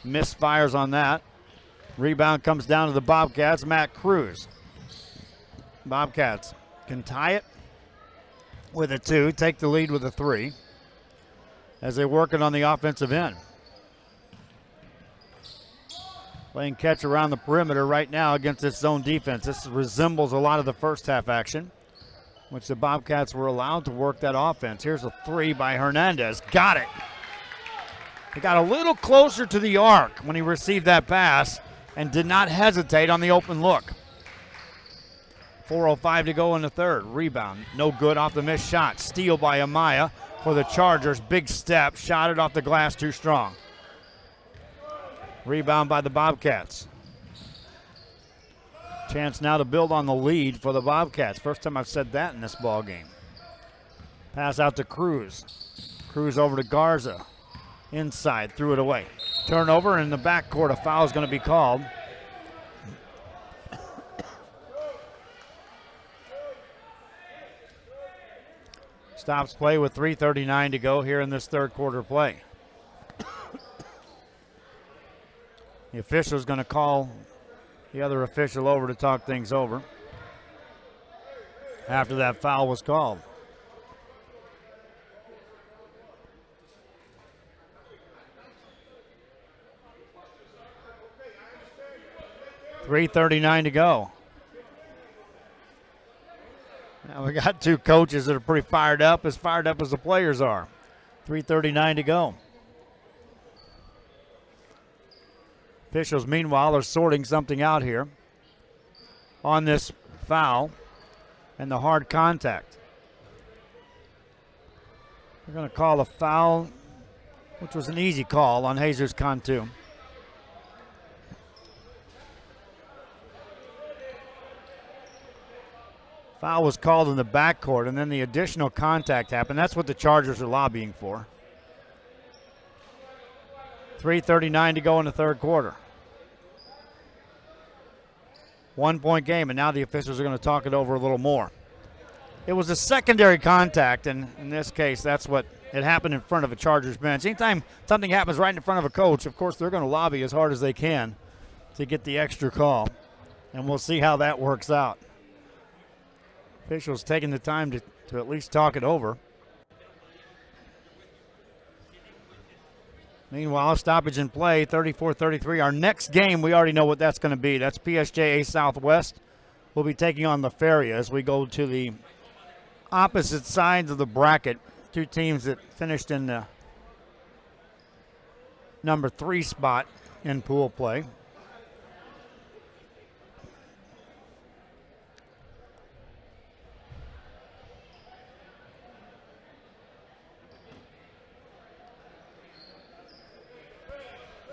Misfires on that. Rebound comes down to the Bobcats, Matt Cruz. Bobcats can tie it with a 2, take the lead with a 3 as they're working on the offensive end. Playing catch around the perimeter right now against this zone defense. This resembles a lot of the first half action, which the Bobcats were allowed to work that offense. Here's a 3 by Hernandez. Got it. He got a little closer to the arc when he received that pass and did not hesitate on the open look. 4:05 to go in the third. Rebound, no good off the missed shot. Steal by Amaya for the Chargers. Big step, shot it off the glass, too strong. Rebound by the Bobcats. Chance now to build on the lead for the Bobcats. First time I've said that in this ball game. Pass out to Cruz. Cruz over to Garza. Inside, threw it away. Turnover in the backcourt. A foul is going to be called. Stops play with 3:39 to go here in this third quarter play. The official's going to call the other official over to talk things over after that foul was called. $3:39 to go. Now we got 2 coaches that are pretty fired up as the players are. 3:39 to go. Officials, meanwhile, are sorting something out here on this foul and the hard contact. They're going to call a foul, which was an easy call on Jesus Cantu. Foul was called in the backcourt, and then the additional contact happened. That's what the Chargers are lobbying for. 3:39 to go in the third quarter. 1-point game, and now the officials are going to talk it over a little more. It was a secondary contact, and in this case, that's what it happened in front of a Chargers bench. Anytime something happens right in front of a coach, of course, they're going to lobby as hard as they can to get the extra call, and we'll see how that works out. Officials taking the time to at least talk it over. Meanwhile, stoppage in play, 34-33. Our next game, we already know what that's going to be. That's PSJA Southwest. We'll be taking on La Feria as we go to the opposite sides of the bracket. 2 teams that finished in the number 3 spot in pool play.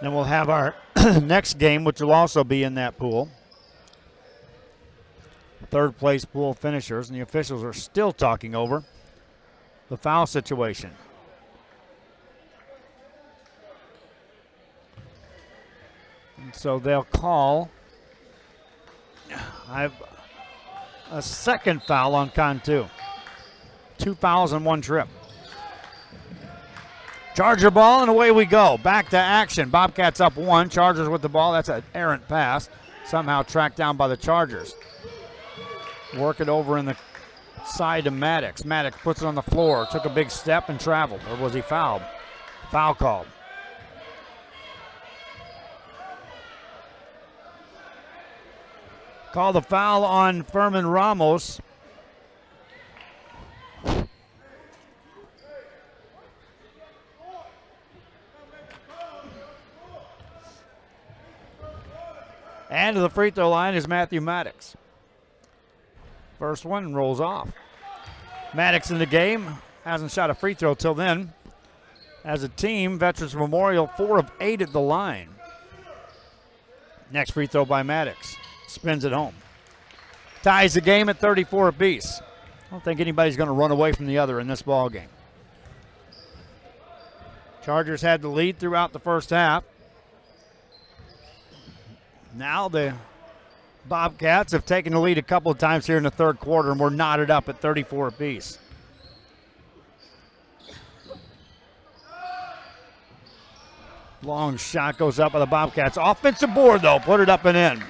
Then we'll have our next game, which will also be in that pool. Third place pool finishers, and the officials are still talking over the foul situation. And so they'll call a second foul on Cantu. 2 fouls in one trip. Charger ball, and away we go. Back to action. Bobcats up 1. Chargers with the ball. That's an errant pass. Somehow tracked down by the Chargers. Work it over in the side to Maddox. Maddox puts it on the floor. Took a big step and traveled. Or was he fouled? Foul called. Call the foul on Furman Ramos. And to the free throw line is Matthew Maddox. First one rolls off. Maddox in the game. Hasn't shot a free throw till then. As a team, Veterans Memorial 4 of 8 at the line. Next free throw by Maddox. Spins it home. Ties the game at 34 apiece. I don't think anybody's going to run away from the other in this ball game. Chargers had the lead throughout the first half. Now the Bobcats have taken the lead a couple of times here in the third quarter, and we're knotted up at 34 apiece. Long shot goes up by the Bobcats. Offensive board, though. Put it up and in.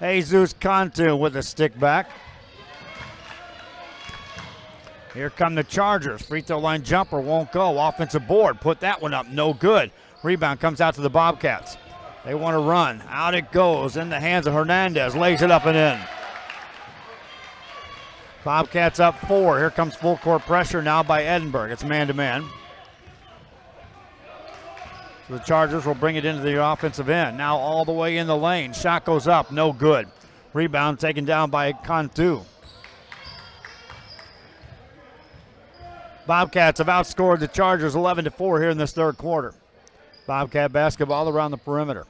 Jesus Cantu with a stick back. Here come the Chargers. Free throw line jumper won't go. Offensive board. Put that one up. No good. Rebound comes out to the Bobcats. They want to run. Out it goes in the hands of Hernandez. Lays it up and in. Bobcats up 4. Here comes full court pressure now by Edinburg. It's man-to-man. So the Chargers will bring it into the offensive end. Now all the way in the lane. Shot goes up. No good. Rebound taken down by Cantu. Bobcats have outscored the Chargers 11-4 here in this third quarter. Bobcat basketball around the perimeter.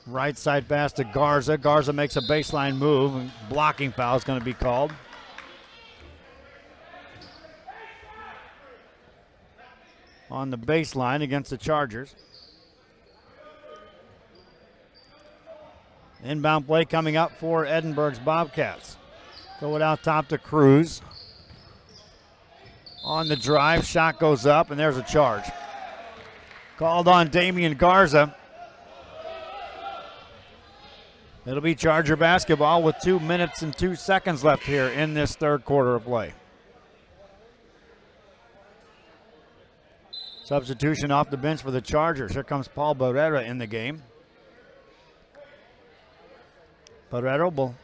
Right side pass to Garza. Garza makes a baseline move, and blocking foul is going to be called. On the baseline against the Chargers. Inbound play coming up for Edinburg's Bobcats. Go it out top to Cruz. On the drive, shot goes up, and there's a charge. Called on Damian Garza. It'll be Charger basketball with 2 minutes and 2 seconds left here in this third quarter of play. Substitution off the bench for the Chargers. Here comes Paul Barrera in the game. Barrera will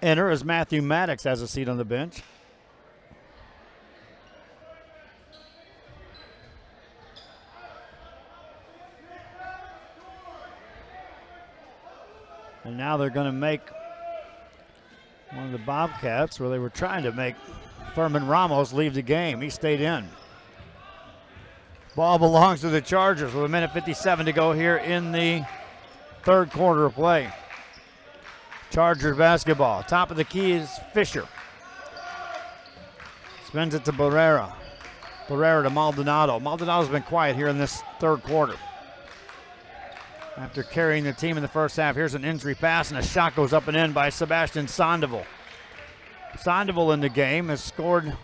enter as Matthew Maddox has a seat on the bench. And now they're going to make one of the Bobcats, where they were trying to make Furman Ramos leave the game. He stayed in. Ball belongs to the Chargers with 1:57 to go here in the third quarter of play. Chargers basketball. Top of the key is Fisher. Spins it to Barrera. Barrera to Maldonado. Maldonado's been quiet here in this third quarter. After carrying the team in the first half, here's an injury pass, and a shot goes up and in by Sebastian Sandoval. Sandoval in the game has scored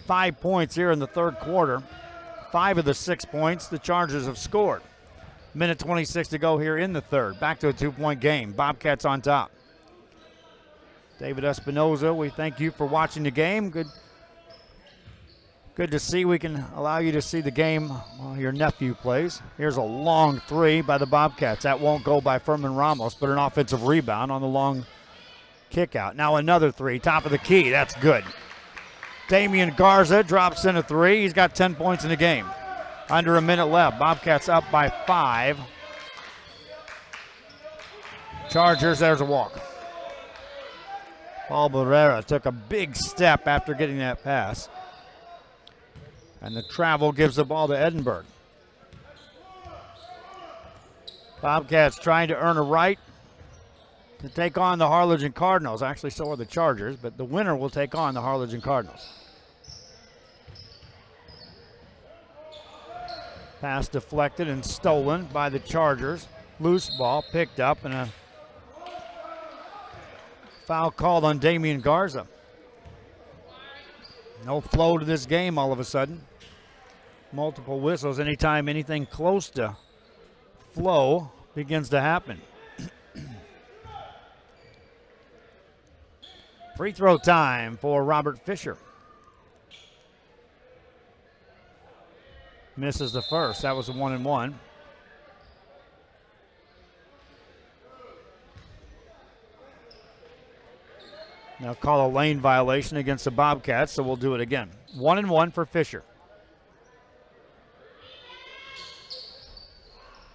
5 points here in the third quarter. 5 of the 6 points the Chargers have scored. 1:26 to go here in the third. Back to a 2-point game. Bobcats on top. David Espinoza, we thank you for watching the game. Good to see. We can allow you to see the game while your nephew plays. Here's a long three by the Bobcats. That won't go by Furman Ramos, but an offensive rebound on the long kick out. Now another three, top of the key. That's good. Damian Garza drops in a three. He's got 10 points in the game. Under a minute left. Bobcats up by 5. Chargers, there's a walk. Paul Barrera took a big step after getting that pass. And the travel gives the ball to Edinburg. Bobcats trying to earn a right to take on the Harlingen Cardinals. Actually, so are the Chargers, but the winner will take on the Harlingen Cardinals. Pass deflected and stolen by the Chargers. Loose ball picked up and a foul called on Damian Garza. No flow to this game all of a sudden. Multiple whistles anytime anything close to flow begins to happen. Free throw time for Robert Fisher. Misses the first. That was a 1-and-1. Now call a lane violation against the Bobcats, so we'll do it again. 1-and-1 for Fisher.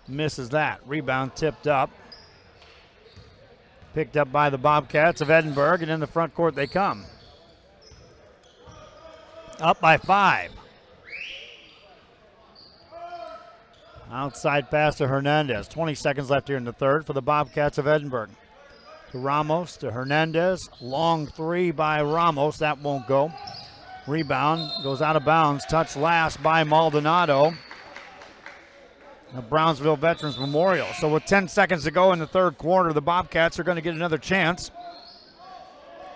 Misses that. Rebound tipped up. Picked up by the Bobcats of Edinburg, and in the front court they come. Up by 5. Outside pass to Hernandez. 20 seconds left here in the third for the Bobcats of Edinburg. To Ramos, to Hernandez. Long three by Ramos. That won't go. Rebound goes out of bounds. Touched last by Maldonado. The Brownsville Veterans Memorial. So with 10 seconds to go in the third quarter, the Bobcats are going to get another chance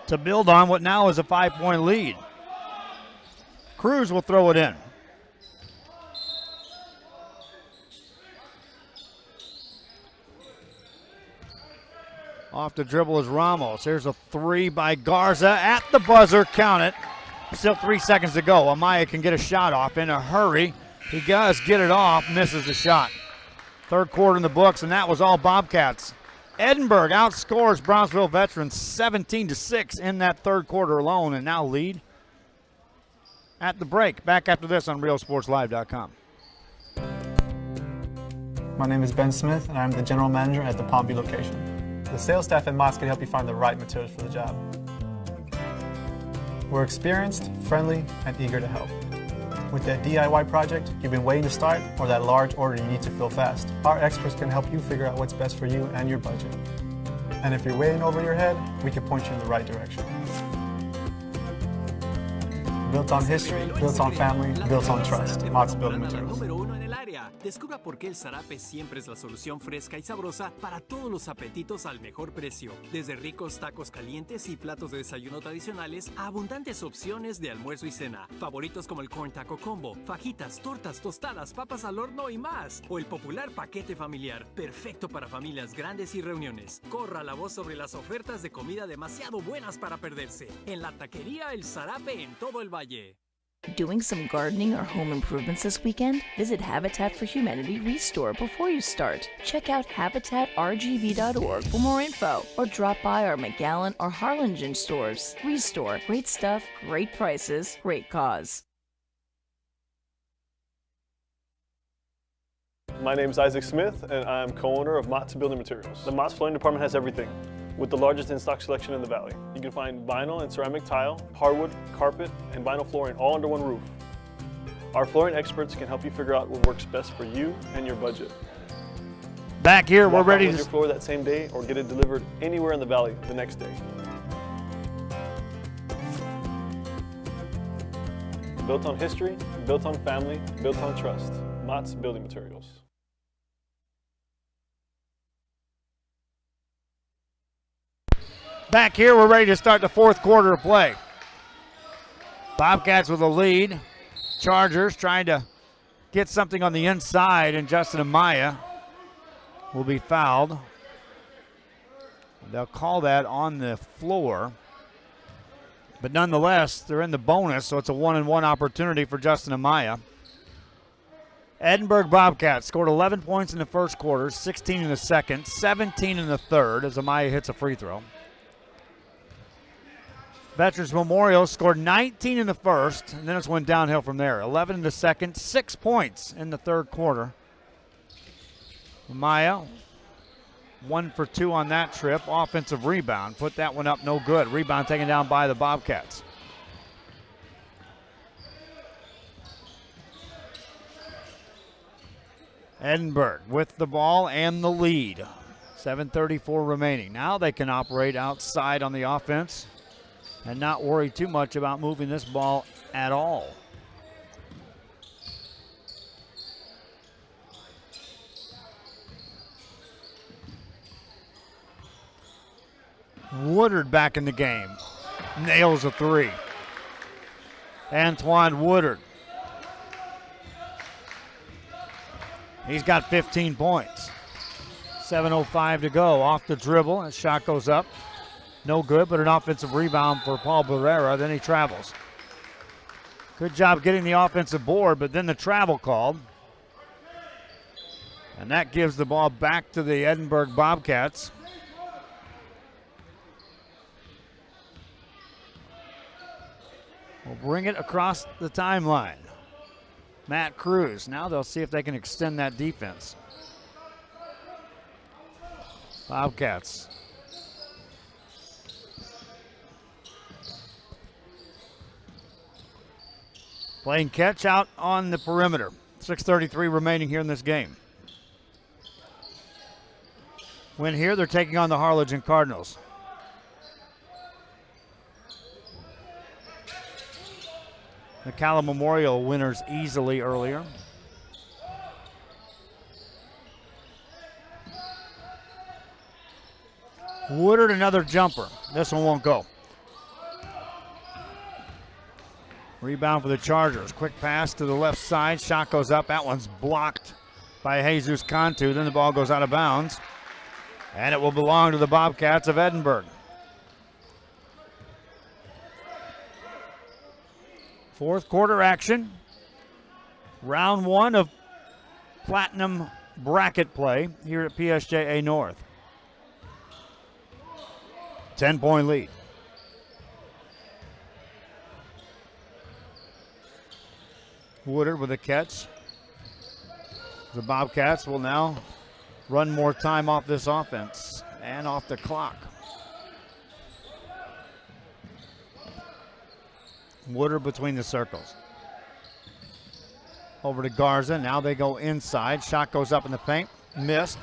to build on what now is a 5-point lead. Cruz will throw it in. Off the dribble is Ramos. Here's a three by Garza at the buzzer. Count it. Still 3 seconds to go. Amaya can get a shot off in a hurry. He does get it off, misses the shot. Third quarter in the books, and that was all Bobcats. Edinburg outscores Brownsville Veterans 17-6 in that third quarter alone, and now lead at the break. Back after this on RealSportsLive.com. My name is Ben Smith, and I'm the general manager at the Palm Beach location. The sales staff at Mott's can help you find the right materials for the job. We're experienced, friendly, and eager to help. With that DIY project you've been waiting to start or that large order you need to fill fast, our experts can help you figure out what's best for you and your budget. And if you're way in over your head, we can point you in the right direction. Built on history, built on family, built on trust. Mott's Building Materials. Descubra por qué el zarape siempre es la solución fresca y sabrosa para todos los apetitos al mejor precio. Desde ricos tacos calientes y platos de desayuno tradicionales a abundantes opciones de almuerzo y cena. Favoritos como el Corn Taco Combo, fajitas, tortas, tostadas, papas al horno y más. O el popular paquete familiar, perfecto para familias grandes y reuniones. Corra la voz sobre las ofertas de comida demasiado buenas para perderse. En la taquería El Zarape en todo el Valle. Doing some gardening or home improvements this weekend? Visit Habitat for Humanity Restore before you start. Check out habitatrgv.org for more info, or drop by our McAllen or Harlingen stores. Restore. Great stuff, great prices, great cause. My name is Isaac Smith, and I'm co-owner of Mott's Building Materials. The Mott's Flooring Department has everything, with the largest in-stock selection in the Valley. You can find vinyl and ceramic tile, hardwood, carpet, and vinyl flooring all under one roof. Our flooring experts can help you figure out what works best for you and your budget. Back here, we're ready to your floor that same day or get it delivered anywhere in the Valley the next day. Built on history, built on family, built on trust. Mott's Building Materials. Back here, we're ready to start the fourth quarter of play. Bobcats with a lead. Chargers trying to get something on the inside, and Justin Amaya will be fouled. They'll call that on the floor. But nonetheless, they're in the bonus, so it's a 1-and-1 opportunity for Justin Amaya. Edinburg Bobcats scored 11 points in the first quarter, 16 in the second, 17 in the third as Amaya hits a free throw. Veterans Memorial scored 19 in the first, and then it's went downhill from there. 11 in the second, 6 points in the third quarter. Maya, 1 for 2 on that trip. Offensive rebound, put that one up, no good. Rebound taken down by the Bobcats. Edinburg with the ball and the lead. 7:34 remaining. Now they can operate outside on the offense and not worry too much about moving this ball at all. Woodard back in the game. Nails a three. Antoine Woodard. He's got 15 points. 7:05 to go. Off the dribble. That shot goes up. No good, but an offensive rebound for Paul Barrera. Then he travels. Good job getting the offensive board, but then the travel called. And that gives the ball back to the Edinburg Bobcats. We'll bring it across the timeline. Matt Cruz. Now they'll see if they can extend that defense. Bobcats. Playing catch out on the perimeter. 6:33 remaining here in this game. Win here, they're taking on the Harlingen Cardinals. The Callum Memorial winners easily earlier. Woodard, another jumper. This one won't go. Rebound for the Chargers. Quick pass to the left side. Shot goes up. That one's blocked by Jesus Cantu. Then the ball goes out of bounds. And it will belong to the Bobcats of Edinburg. Fourth quarter action. Round one of Platinum bracket play here at PSJA North. 10-point lead. Woodard with a catch. The Bobcats will now run more time off this offense and off the clock. Woodard between the circles. Over to Garza. Now they go inside. Shot goes up in the paint. Missed.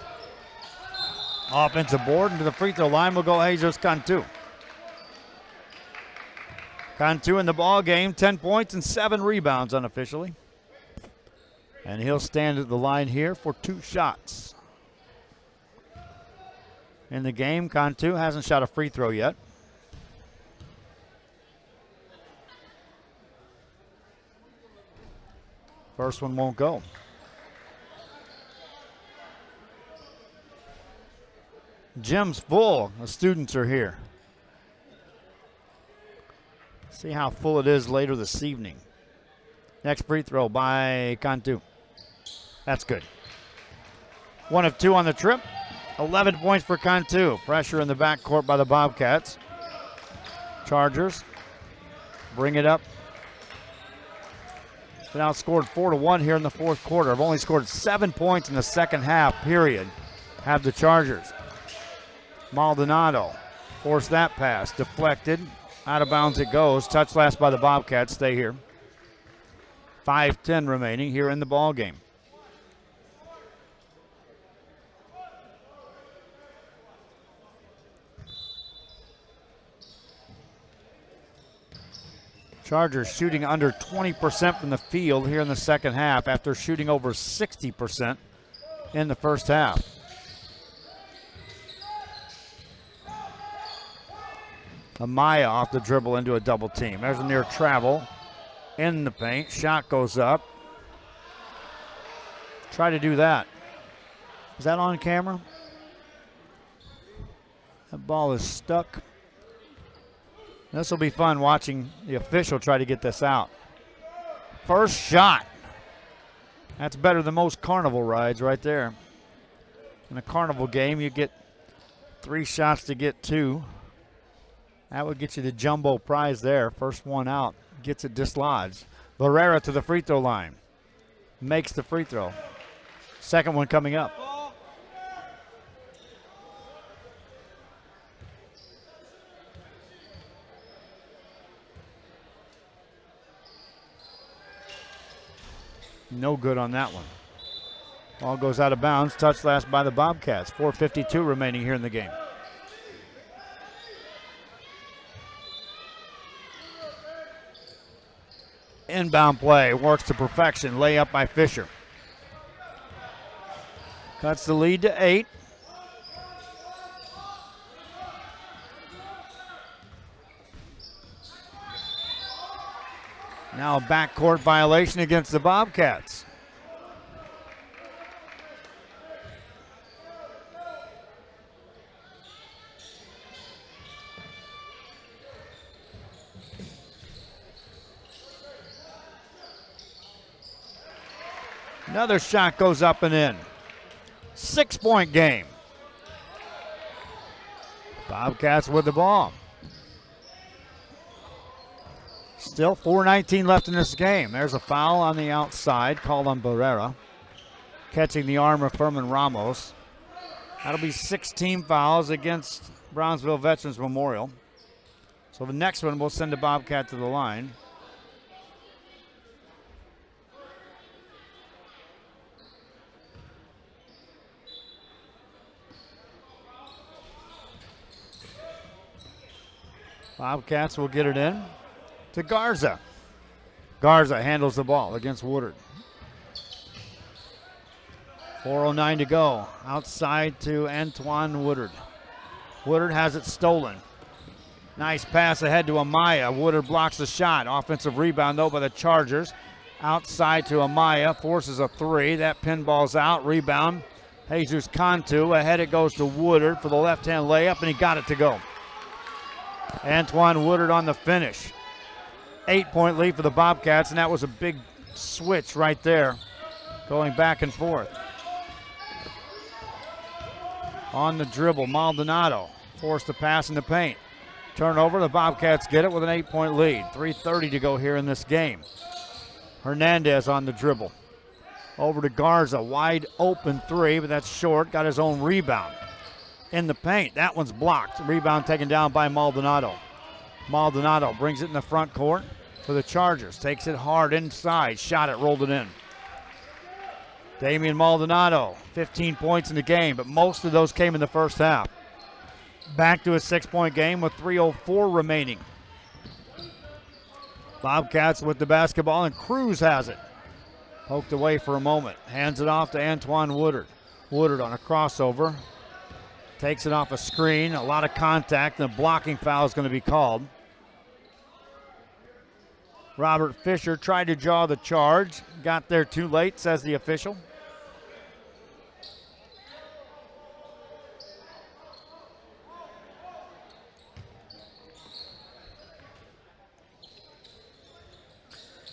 Offensive board, into the free throw line will go Jesus Cantu. Cantu in the ball game, 10 points and 7 rebounds unofficially. And he'll stand at the line here for 2 shots. In the game, Cantu hasn't shot a free throw yet. First one won't go. Gym's full. The students are here. See how full it is later this evening. Next free throw by Cantu. That's good. 1 of 2 on the trip. 11 points for Cantu. Pressure in the backcourt by the Bobcats. Chargers bring it up. Been outscored 4-1 here in the fourth quarter. Have only scored 7 points in the second half, period. Have the Chargers. Maldonado forced that pass. Deflected. Out of bounds it goes. Touch last by the Bobcats. Stay here. 5:10 remaining here in the ball game. Chargers shooting under 20% from the field here in the second half after shooting over 60% in the first half. Amaya off the dribble into a double team. There's a near travel in the paint. Shot goes up. Try to do that. Is that on camera? That ball is stuck. This will be fun watching the official try to get this out. First shot. That's better than most carnival rides right there. In a carnival game, you get 3 shots to get 2. That would get you the jumbo prize there. First one out gets it dislodged. Barrera to the free throw line. Makes the free throw. Second one coming up. No good on that one. Ball goes out of bounds. Touched last by the Bobcats. 4:52 remaining here in the game. Inbound play. Works to perfection. Layup by Fisher. Cuts the lead to 8. Now a backcourt violation against the Bobcats. Another shot goes up and in. 6-point game. Bobcats with the ball. Still 4:19 left in this game. There's a foul on the outside called on Barrera. Catching the arm of Furman Ramos. That'll be 16 fouls against Brownsville Veterans Memorial. So the next one will send the Bobcat to the line. Bobcats will get it in to Garza. Garza handles the ball against Woodard. 4:09 to go. Outside to Antoine Woodard. Woodard has it stolen. Nice pass ahead to Amaya. Woodard blocks the shot. Offensive rebound though by the Chargers. Outside to Amaya. Forces a three. That pinball's out. Rebound. Jesus Cantu. Ahead it goes to Woodard for the left-hand layup, and he got it to go. Antoine Woodard on the finish. 8-point lead for the Bobcats, and that was a big switch right there, going back and forth. On the dribble, Maldonado forced to pass in the paint. Turnover, the Bobcats get it with an 8-point lead. 3:30 to go here in this game. Hernandez on the dribble. Over to Garza, wide open three, but that's short, got his own rebound. In the paint, that one's blocked. Rebound taken down by Maldonado. Maldonado brings it in the front court for the Chargers. Takes it hard inside, shot it, rolled it in. Damian Maldonado, 15 points in the game, but most of those came in the first half. Back to a 6-point game with 3:04 remaining. Bobcats with the basketball, and Cruz has it. Poked away for a moment. Hands it off to Antoine Woodard. Woodard on a crossover. Takes it off a screen, a lot of contact, and a blocking foul is going to be called. Robert Fisher tried to draw the charge. Got there too late, says the official.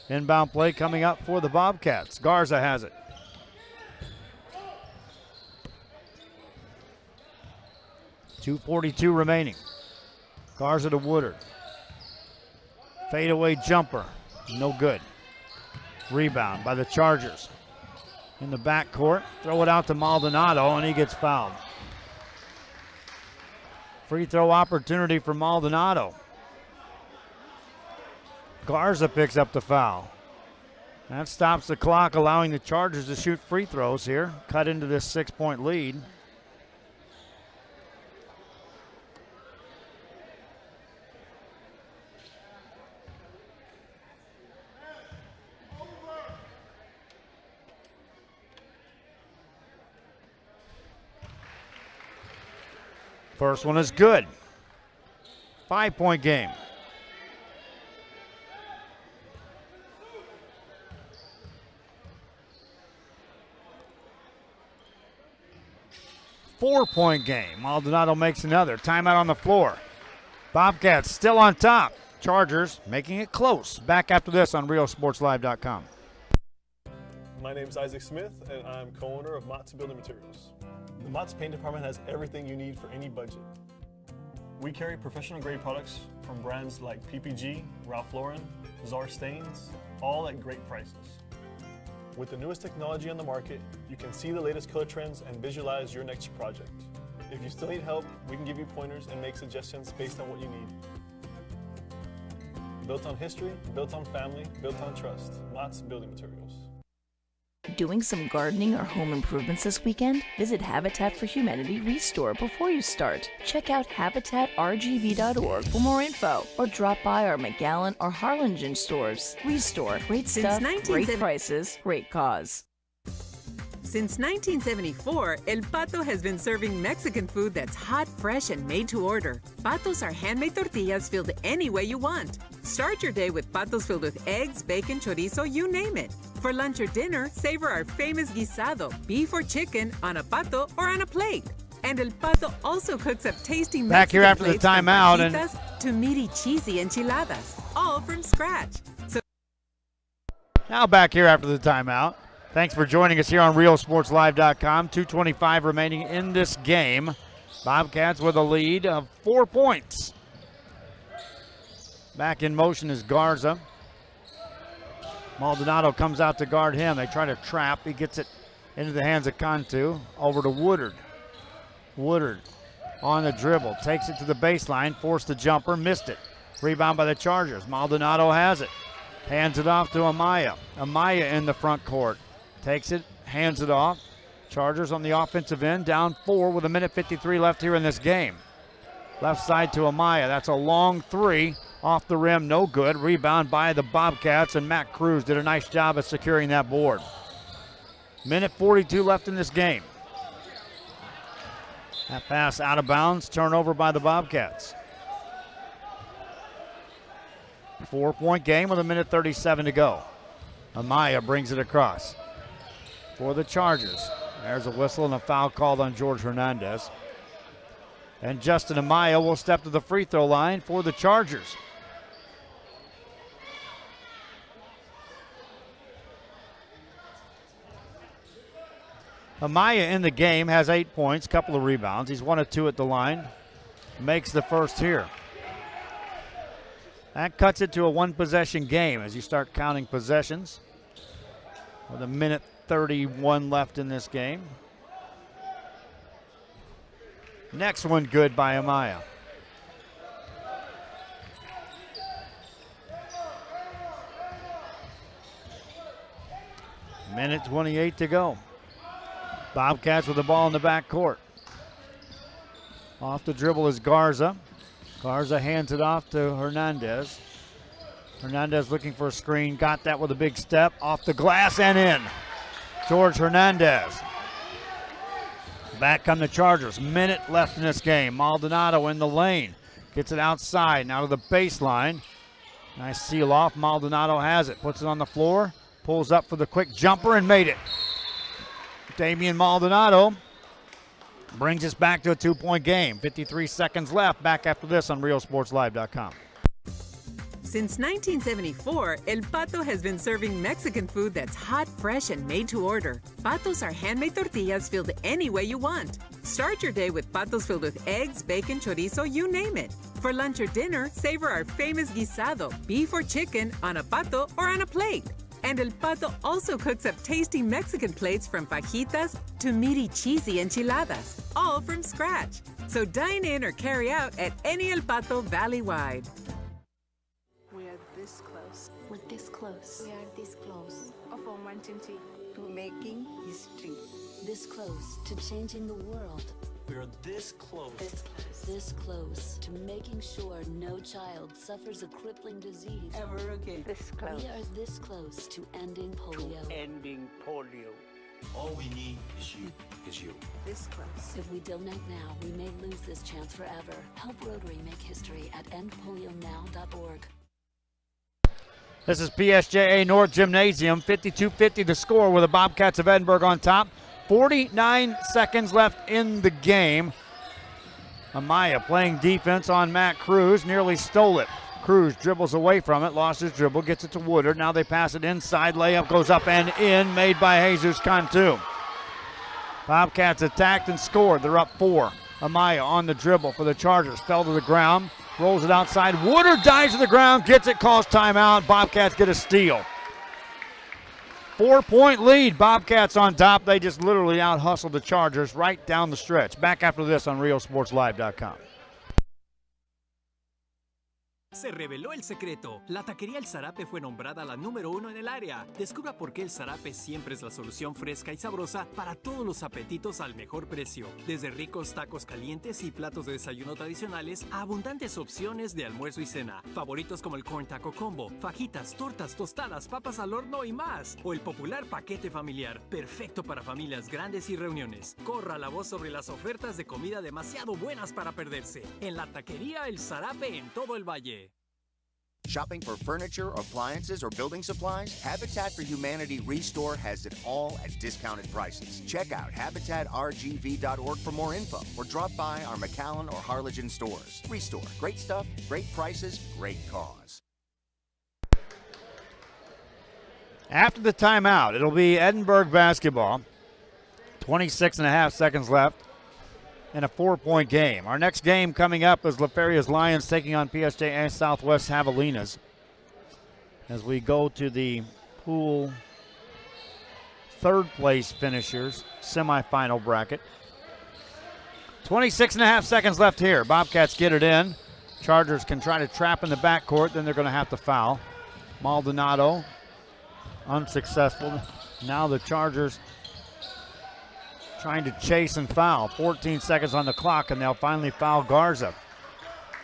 Inbound play coming up for the Bobcats. Garza has it. .242 remaining. Garza to Woodard. Fadeaway jumper. No good. Rebound by the Chargers. In the backcourt. Throw it out to Maldonado, and he gets fouled. Free throw opportunity for Maldonado. Garza picks up the foul. That stops the clock, allowing the Chargers to shoot free throws here. Cut into this 6-point lead. First one is good. 5-point game. Four-point game. Maldonado makes another. Timeout on the floor. Bobcats still on top. Chargers making it close. Back after this on RioSportsLive.com. My name is Isaac Smith, and I'm co-owner of Mott's Building Materials. The Mott's Paint Department has everything you need for any budget. We carry professional grade products from brands like PPG, Ralph Lauren, Czar Stains, all at great prices. With the newest technology on the market, you can see the latest color trends and visualize your next project. If you still need help, we can give you pointers and make suggestions based on what you need. Built on history, built on family, built on trust. Mott's Building Materials. Doing some gardening or home improvements this weekend? Visit Habitat for Humanity Restore before you start. Check out habitatrgv.org for more info or drop by our McAllen or Harlingen stores. Restore. Great stuff, great prices, great cause. Since 1974, El Pato has been serving Mexican food that's hot, fresh, and made to order. Patos are handmade tortillas filled any way you want. Start your day with patos filled with eggs, bacon, chorizo, you name it. For lunch or dinner, savor our famous guisado, beef or chicken, on a pato or on a plate. And El Pato also cooks up tasty Mexican Back here after the plates from timeout and fajitas to meaty, cheesy enchiladas, all from scratch. So now back here after the timeout. Thanks for joining us here on RealSportsLive.com. 2:25 remaining in this game. Bobcats with a lead of 4 points. Back in motion is Garza. Maldonado comes out to guard him. They try to trap. He gets it into the hands of Cantu. Over to Woodard. Woodard on the dribble. Takes it to the baseline. Forced the jumper. Missed it. Rebound by the Chargers. Maldonado has it. Hands it off to Amaya. Amaya in the front court. Takes it, hands it off. Chargers on the offensive end, down 4 with 1:53 left here in this game. Left side to Amaya. That's a long three. Off the rim, no good. Rebound by the Bobcats, and Matt Cruz did a nice job of securing that board. 1:42 left in this game. That pass out of bounds, turnover by the Bobcats. 4-point game with 1:37 to go. Amaya brings it across for the Chargers. There's a whistle and a foul called on George Hernandez. And Justin Amaya will step to the free throw line for the Chargers. Amaya in the game has 8 points, couple of rebounds. He's 1 of 2 at the line. Makes the first here. That cuts it to a one-possession game as you start counting possessions. With 1:31 left in this game. Next one good by Amaya. Minute 28 to go. Bobcats with the ball in the backcourt. Off the dribble is Garza. Garza hands it off to Hernandez. Hernandez looking for a screen. Got that with a big step. Off the glass and in. George Hernandez. Back come the Chargers. Minute left in this game. Maldonado in the lane. Gets it outside. Now to the baseline. Nice seal off. Maldonado has it. Puts it on the floor. Pulls up for the quick jumper and made it. Damian Maldonado brings us back to a 2-point game. 53 seconds left. Back after this on RealSportsLive.com. Since 1974, El Pato has been serving Mexican food that's hot, fresh, and made to order. Patos are handmade tortillas filled any way you want. Start your day with patos filled with eggs, bacon, chorizo, you name it. For lunch or dinner, savor our famous guisado, beef or chicken, on a pato or on a plate. And El Pato also cooks up tasty Mexican plates from fajitas to meaty, cheesy enchiladas, all from scratch. So dine in or carry out at any El Pato valley-wide. We are this close. We're this close. We are this close. Of wanting to making history. This close to changing the world. We are this close. This close to making sure no child suffers a crippling disease Ever again. This close. We are this close to ending polio. Ending polio. All we need is you. this close. If we donate now, we may lose this chance forever. Help Rotary make history at endpolionow.org. This is PSJA North Gymnasium. 52-50 the score with the Bobcats of Edinburg on top. 49 seconds left in the game. Amaya playing defense on Matt Cruz. Nearly stole it. Cruz dribbles away from it. Lost his dribble. Gets it to Woodard. Now they pass it inside. Layup goes up and in. Made by Jesus Cantu. Bobcats attacked and scored. They're up 4. Amaya on the dribble for the Chargers. Fell to the ground. Rolls it outside. Woodard dives to the ground. Gets it. Calls timeout. Bobcats get a steal. 4-point lead. Bobcats on top. They just literally out-hustled the Chargers right down the stretch. Back after this on RealSportsLive.com. Se reveló el secreto. La taquería El Zarape fue nombrada la número 1 en el área. Descubra por qué El Zarape siempre es la solución fresca y sabrosa para todos los apetitos al mejor precio. Desde ricos tacos calientes y platos de desayuno tradicionales a abundantes opciones de almuerzo y cena. Favoritos como el Corn Taco Combo, fajitas, tortas, tostadas, papas al horno y más. O el popular paquete familiar, perfecto para familias grandes y reuniones. Corra la voz sobre las ofertas de comida demasiado buenas para perderse. En la taquería El Zarape en todo el valle. Shopping for furniture, appliances, or building supplies? Habitat for Humanity Restore has it all at discounted prices. Check out habitatrgv.org for more info or drop by our McAllen or Harlingen stores. Restore. Great stuff, great prices, great cause. After the timeout, it'll be Edinburg basketball. 26.5 seconds left in a 4-point game. Our next game coming up is LaFeria's Lions taking on PSJ and Southwest Javelinas as we go to the pool third place finishers semifinal bracket. 26.5 seconds left here. Bobcats get it in. Chargers can try to trap in the backcourt, then they're going to have to foul. Maldonado unsuccessful. Now the Chargers trying to chase and foul. 14 seconds on the clock, and they'll finally foul Garza.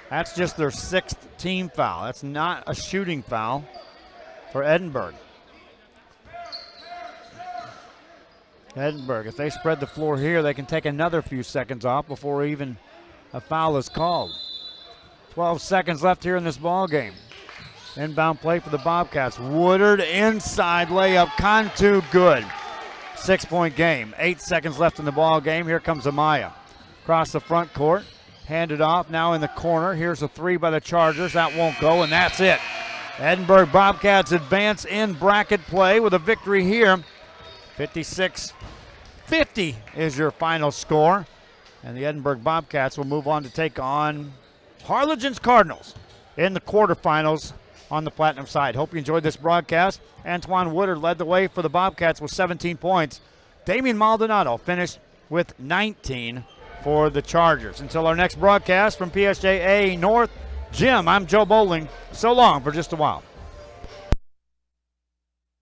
That's just their 6th team foul. That's not a shooting foul for Edinburg. Edinburg, if they spread the floor here, they can take another few seconds off before even a foul is called. 12 seconds left here in this ball game. Inbound play for the Bobcats. Woodard inside layup. Cantu good. 6-point game. 8 seconds left in the ball game. Here comes Amaya. Across the front court. Handed off. Now in the corner. Here's a 3 by the Chargers. That won't go, and that's it. Edinburg Bobcats advance in bracket play with a victory here. 56-50 is your final score. And the Edinburg Bobcats will move on to take on Harlingen's Cardinals in the quarterfinals on the Platinum side. Hope you enjoyed this broadcast. Antoine Woodard led the way for the Bobcats with 17 points. Damian Maldonado finished with 19 for the Chargers. Until our next broadcast from PSJA North Gym, I'm Joe Bowling. So long for just a while.